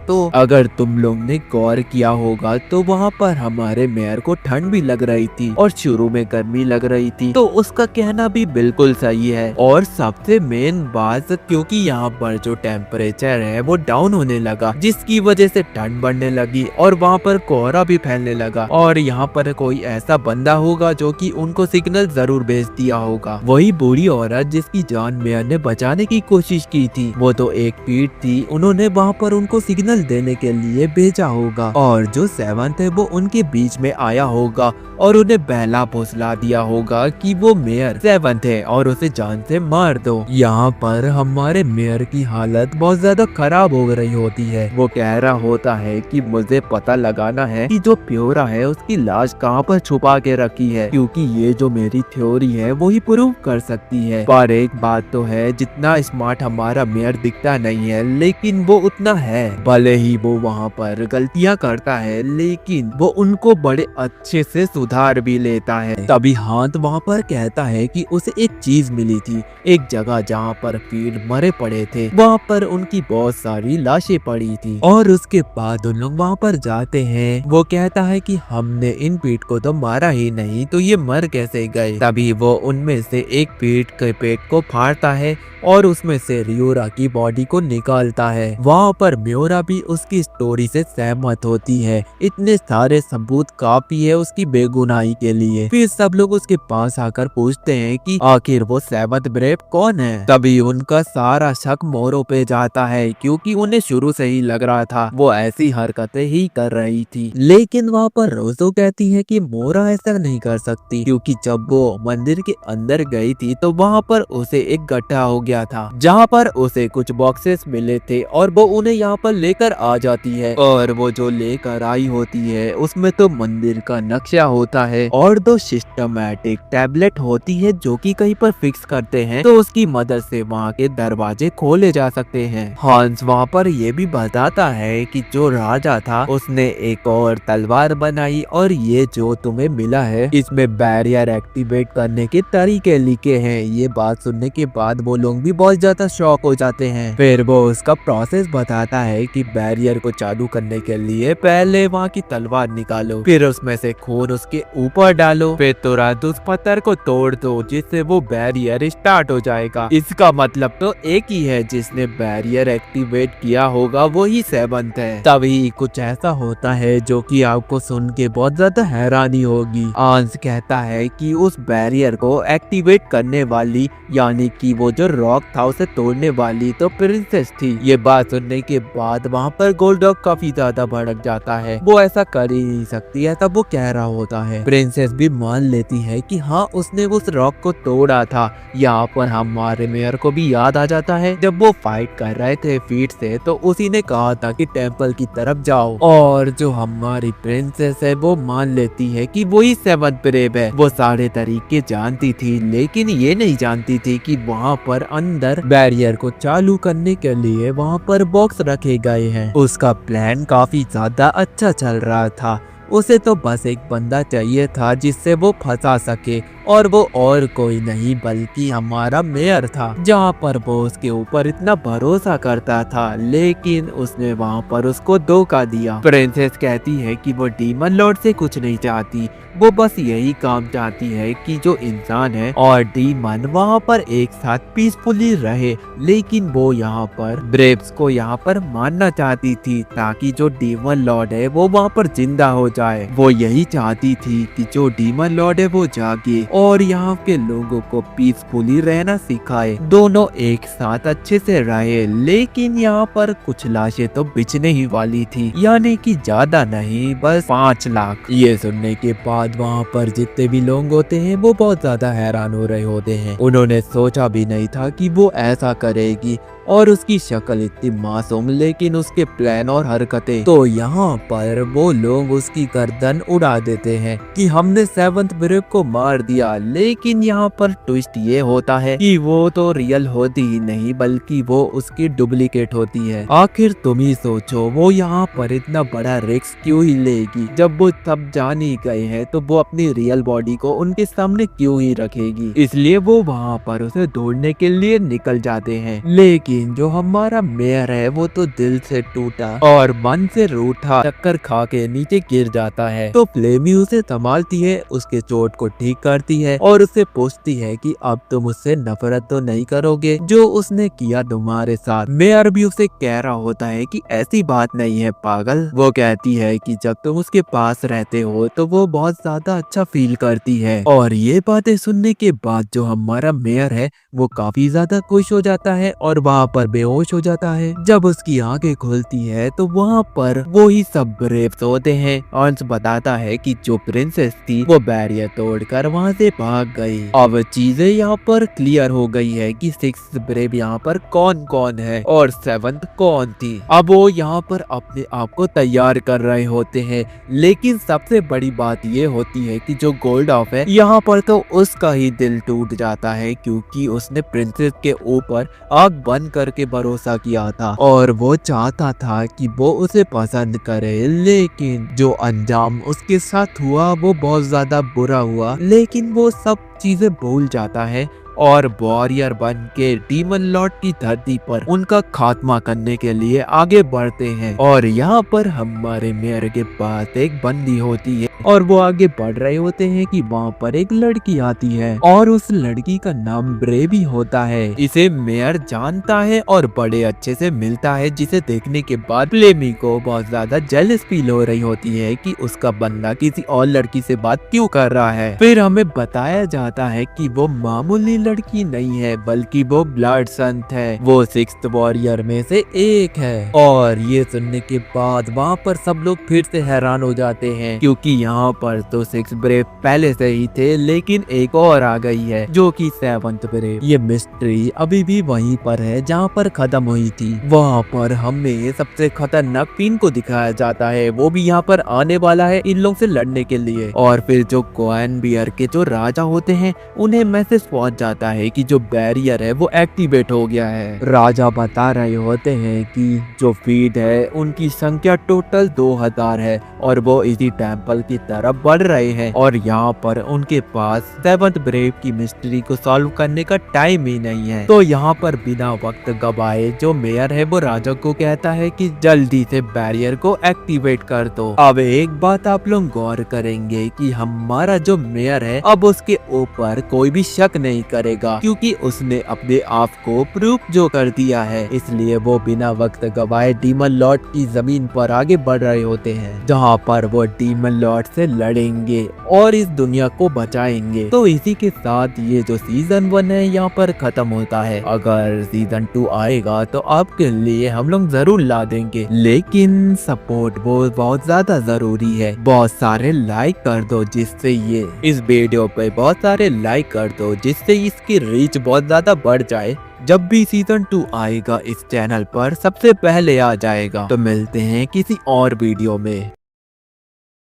तो वहाँ पर हमारे मेयर को ठंड भी लग रही थी और शुरू में गर्मी लग रही थी, तो उसका कहना भी बिल्कुल सही है। और सबसे मेन बात, क्योंकि यहाँ पर जो टेम्परेचर है वो डाउन होने लगा जिसकी वजह से ठंड बढ़ने लगी और वहाँ पर कोहरा भी फैलने लगा। और यहाँ पर कोई ऐसा बंदा होगा जो कि उनको सिग्नल जरूर भेज दिया होगा, वही बूढ़ी औरत जिसकी जान मेयर ने बचाने की कोशिश की थी। वो तो एक पीठ थी, उन्होंने वहाँ पर उनको सिग्नल देने के लिए भेजा होगा और जो 7th है वो उनके बीच में आया होगा और उन्हें बहला फुसला दिया होगा कि वो मेयर 7th है और उसे जान से मार दो। यहाँ पर हमारे मेयर की हालत बहुत ज्यादा खराब हो रही होती है। वो कह रहा होता है कि मुझे पता लगाना है कि जो प्योरा है उसकी लाश कहाँ पर छुपा के रखी है, क्योंकि ये जो मेरी थ्योरी है वो ही प्रूव कर सकती है। पर एक बात तो है, जितना स्मार्ट हमारा मेयर दिखता नहीं है लेकिन वो उतना है। भले ही वो वहाँ पर गलतियाँ करता है लेकिन वो उनको बड़े अच्छे से सुधार भी लेता है। तभी हाथ वहाँ पर कहता है कि उसे एक चीज मिली थी, एक जगह जहाँ पर फील्ड मरे पड़े थे वहाँ पर उनकी बहुत सारी लाशें पड़ी थी। और उसके बाद उन लोग वहाँ पर जाते हैं। वो कहता है कि हमने इन पीठ को तो मारा ही नहीं, तो ये मर कैसे गए। तभी वो उनमें से एक पीठ के पेट को फाड़ता है और उसमें से रियोरा की बॉडी को निकालता है। वहाँ पर म्योरा भी उसकी स्टोरी से सहमत होती है, इतने सारे सबूत काफी है उसकी बेगुनाही के लिए। फिर सब लोग उसके पास आकर पूछते हैं कि आखिर वो 7th ब्रेव कौन है। तभी उनका सारा शक मोरो पे जाता है, क्योंकि उन्हें शुरू से ही लग रहा था वो ऐसी हरकतें ही कर रही थी। लेकिन वहाँ पर रोजो कहती है कि मोरा ऐसा नहीं कर सकती, क्योंकि जब वो मंदिर के अंदर गई थी तो वहाँ पर उसे एक गड्ढा हो गया था जहाँ पर उसे कुछ बॉक्सेस मिले थे और वो उन्हें यहाँ पर लेकर आ जाती है। और वो जो लेकर आई होती है उसमें तो मंदिर का नक्शा होता है और 2 सिस्टमैटिक टैबलेट होती है जो कि कहीं पर फिक्स करते हैं, तो उसकी मदद से वहाँ के दरवाजे खोले जा सकते हैं। हांस वहाँ पर ये भी बताता है कि जो राजा था उसने एक और तलवार बनाई और ये जो तुम्हें मिला है इसमें बैरियर एक्टिवेट करने के तरीके लिखे हैं। ये बात सुनने के बाद वो लोग भी बहुत ज्यादा शॉक हो जाते हैं। फिर वो उसका प्रोसेस बताता है कि बैरियर को चालू करने के लिए पहले वहाँ की तलवार निकालो, फिर उसमें से खून उसके ऊपर डालो, फिर तुरंत उस पत्थर को तोड़ दो जिससे वो बैरियर स्टार्ट हो जाएगा। इसका मतलब तो एक ही है, जिसने बैरियर एक्टिवेट किया होगा वही 7th है। तभी कुछ ऐसा होता है जो कि आपको सुन के बहुत ज्यादा हैरानी होगी। आंस कहता है कि उस बैरियर को एक्टिवेट करने वाली यानी कि वो जो रॉक था उसे तोड़ने वाली तो प्रिंसेस थी। ये बात सुनने के बाद वहाँ पर गोल्डॉग काफी ज्यादा भड़क जाता है, वो ऐसा कर ही नहीं सकती है, तब वो कह रहा होता है। प्रिंसेस भी मान लेती है कि हाँ उसने उस रॉक को तोड़ा था। यहाँ पर हमारे मेयर को भी याद आ जाता है जब वो फाइट कर रहे थे फीट से तो उसी ने कहा था कि टेम्पल की तरफ जाओ, और जो हमारी प्रिंसेस है वो मान लेती है कि वही 7th ब्रेव है। वो सारे तरीके जानती थी लेकिन ये नहीं जानती थी कि वहाँ पर अंदर बैरियर को चालू करने के लिए वहाँ पर बॉक्स रखे गए हैं। उसका प्लान काफी ज्यादा अच्छा चल रहा था, उसे तो बस एक बंदा चाहिए था जिससे वो फंसा सके, और वो और कोई नहीं बल्कि हमारा मेयर था। जहाँ पर वो उसके ऊपर इतना भरोसा करता था लेकिन उसने वहाँ पर उसको धोखा दिया। प्रिंसेस कहती है कि वो डीमन लॉर्ड से कुछ नहीं चाहती, वो बस यही काम चाहती है कि जो इंसान है और डीमन वहाँ पर एक साथ पीसफुली रहे, लेकिन वो यहाँ पर ब्रेव्स को यहाँ पर मारना चाहती थी ताकि जो डीमन लॉर्ड है वो वहाँ पर जिंदा हो जाए। वो यही चाहती थी कि जो डीमन लॉर्ड है वो जागे और यहाँ के लोगों को पीसफुली रहना सिखाए, दोनों एक साथ अच्छे से रहे। लेकिन यहाँ पर कुछ लाशें तो बिछने ही वाली थी, यानी कि ज्यादा नहीं, बस 5 लाख। ये सुनने के बाद वहाँ पर जितने भी लोग होते हैं वो बहुत ज्यादा हैरान हो रहे होते हैं। उन्होंने सोचा भी नहीं था कि वो ऐसा करेगी, और उसकी शक्ल इतनी मासूम, लेकिन उसके प्लान और हरकतें। तो यहाँ पर वो लोग उसकी गर्दन उड़ा देते हैं कि हमने 7th ब्रेव को मार दिया। लेकिन यहाँ पर ट्विस्ट ये होता है कि वो तो रियल होती ही नहीं, बल्कि वो उसकी डुप्लीकेट होती है। आखिर तुम ही सोचो, वो यहाँ पर इतना बड़ा रिस्क क्यों ही लेगी? जब वो सब जान ही गए हैं तो वो अपनी रियल बॉडी को उनके सामने क्यों ही रखेगी? इसलिए वो वहाँ पर उसे ढूंढने के लिए निकल जाते हैं। लेकिन जो हमारा मेयर है वो तो दिल से टूटा और मन से रूठा चक्कर खा के नीचे गिर जाता है। तो फ्लेमी उसे संभालती है, उसके चोट को ठीक करती है और उसे पूछती है कि अब तुम उससे नफरत तो नहीं करोगे जो उसने किया तुम्हारे साथ। मेयर भी उसे कह रहा होता है कि ऐसी बात नहीं है पागल। वो कहती है कि जब तुम उसके पास रहते हो तो वो बहुत ज्यादा अच्छा फील करती है। और ये बातें सुनने के बाद जो हमारा मेयर है वो काफी ज्यादा खुश हो जाता है और वहाँ पर बेहोश हो जाता है। जब उसकी आंखें खुलती है तो वहाँ पर वो ही सब ब्रेव्स होते हैं। अंश बताता है कि जो प्रिंसेस थी वो बैरियर तोड़कर वहाँ से भाग गई। अब चीजें यहाँ पर क्लियर हो गई है कि 6th ब्रेव यहाँ पर कौन कौन है और 7th कौन थी। अब वो यहाँ पर अपने आप को तैयार कर रहे होते हैं। लेकिन सबसे बड़ी बात ये होती है कि जो गोल्ड ऑफ है यहाँ पर तो उसका ही दिल टूट जाता है, क्योंकि उसने प्रिंसेस के ऊपर आग बंद करके भरोसा किया था और वो चाहता था कि वो उसे पसंद करे। लेकिन जो अंजाम उसके साथ हुआ वो बहुत ज्यादा बुरा हुआ। लेकिन वो सब चीजें भूल जाता है और वॉरियर बन के डीमन लॉर्ड की धरती पर उनका खात्मा करने के लिए आगे बढ़ते हैं। और यहाँ पर हमारे मेयर के पास एक बंदी होती है और वो आगे बढ़ रहे होते हैं कि वहाँ पर एक लड़की आती है और उस लड़की का नाम ब्रेवी होता है। इसे मेयर जानता है और बड़े अच्छे से मिलता है, जिसे देखने के बाद फ्लेमी को बहुत ज्यादा जेलस फील हो रही होती है कि उसका बंदा किसी और लड़की से बात क्यों कर रहा है। फिर हमें बताया जाता है कि वो मामूली लड़की नहीं है, बल्कि वो ब्लड संत है। वो 6th वॉरियर में से एक है। और ये सुनने के बाद वहाँ पर सब लोग फिर से हैरान हो जाते हैं, क्योंकि यहाँ पर तो 6 ब्रेव पहले से ही थे, लेकिन एक और आ गई है जो कि 7th ब्रेव। ये मिस्ट्री अभी भी वहीं पर है जहाँ पर खत्म हुई थी। वहाँ पर हमें सबसे खतरनाक फिन को दिखाया जाता है, वो भी यहाँ पर आने वाला है इन लोगों से लड़ने के लिए। और फिर जो कोएन बियर के जो राजा होते हैं उन्हें मैसेज पहुंच जाता है कि जो बैरियर है वो एक्टिवेट हो गया है। राजा बता रहे होते हैं कि जो फीड है उनकी संख्या टोटल 2000 है और वो इसी टेम्पल की तरफ बढ़ रहे हैं। और यहाँ पर उनके पास 7th ब्रेव की मिस्ट्री को सॉल्व करने का टाइम ही नहीं है। तो यहाँ पर बिना वक्त गवाए जो मेयर है वो राजा को कहता है कि जल्दी से बैरियर को एक्टिवेट कर दो। अब एक बात आप लोग गौर करेंगे कि हमारा जो मेयर है अब उसके ऊपर कोई भी शक नहीं करेगा, क्योंकि उसने अपने आप को प्रूफ जो कर दिया है। इसलिए वो बिना वक्त गवाए डीमन लॉर्ड की जमीन पर आगे बढ़ रहे होते हैं, जहाँ पर वो डीमन लॉर्ड से लड़ेंगे और इस दुनिया को बचाएंगे। तो इसी के साथ ये जो सीजन 1 है यहाँ पर खत्म होता है। अगर सीजन 2 आएगा तो आपके लिए हम लोग जरूर ला देंगे, लेकिन सपोर्ट वो बहुत ज्यादा जरूरी है। बहुत सारे लाइक कर दो, जिससे ये इस वीडियो पे बहुत सारे लाइक कर दो, जिससे इसकी रीच बहुत ज्यादा बढ़ जाए। जब भी सीजन 2 आएगा इस चैनल पर सबसे पहले आ जाएगा। तो मिलते हैं किसी और वीडियो में।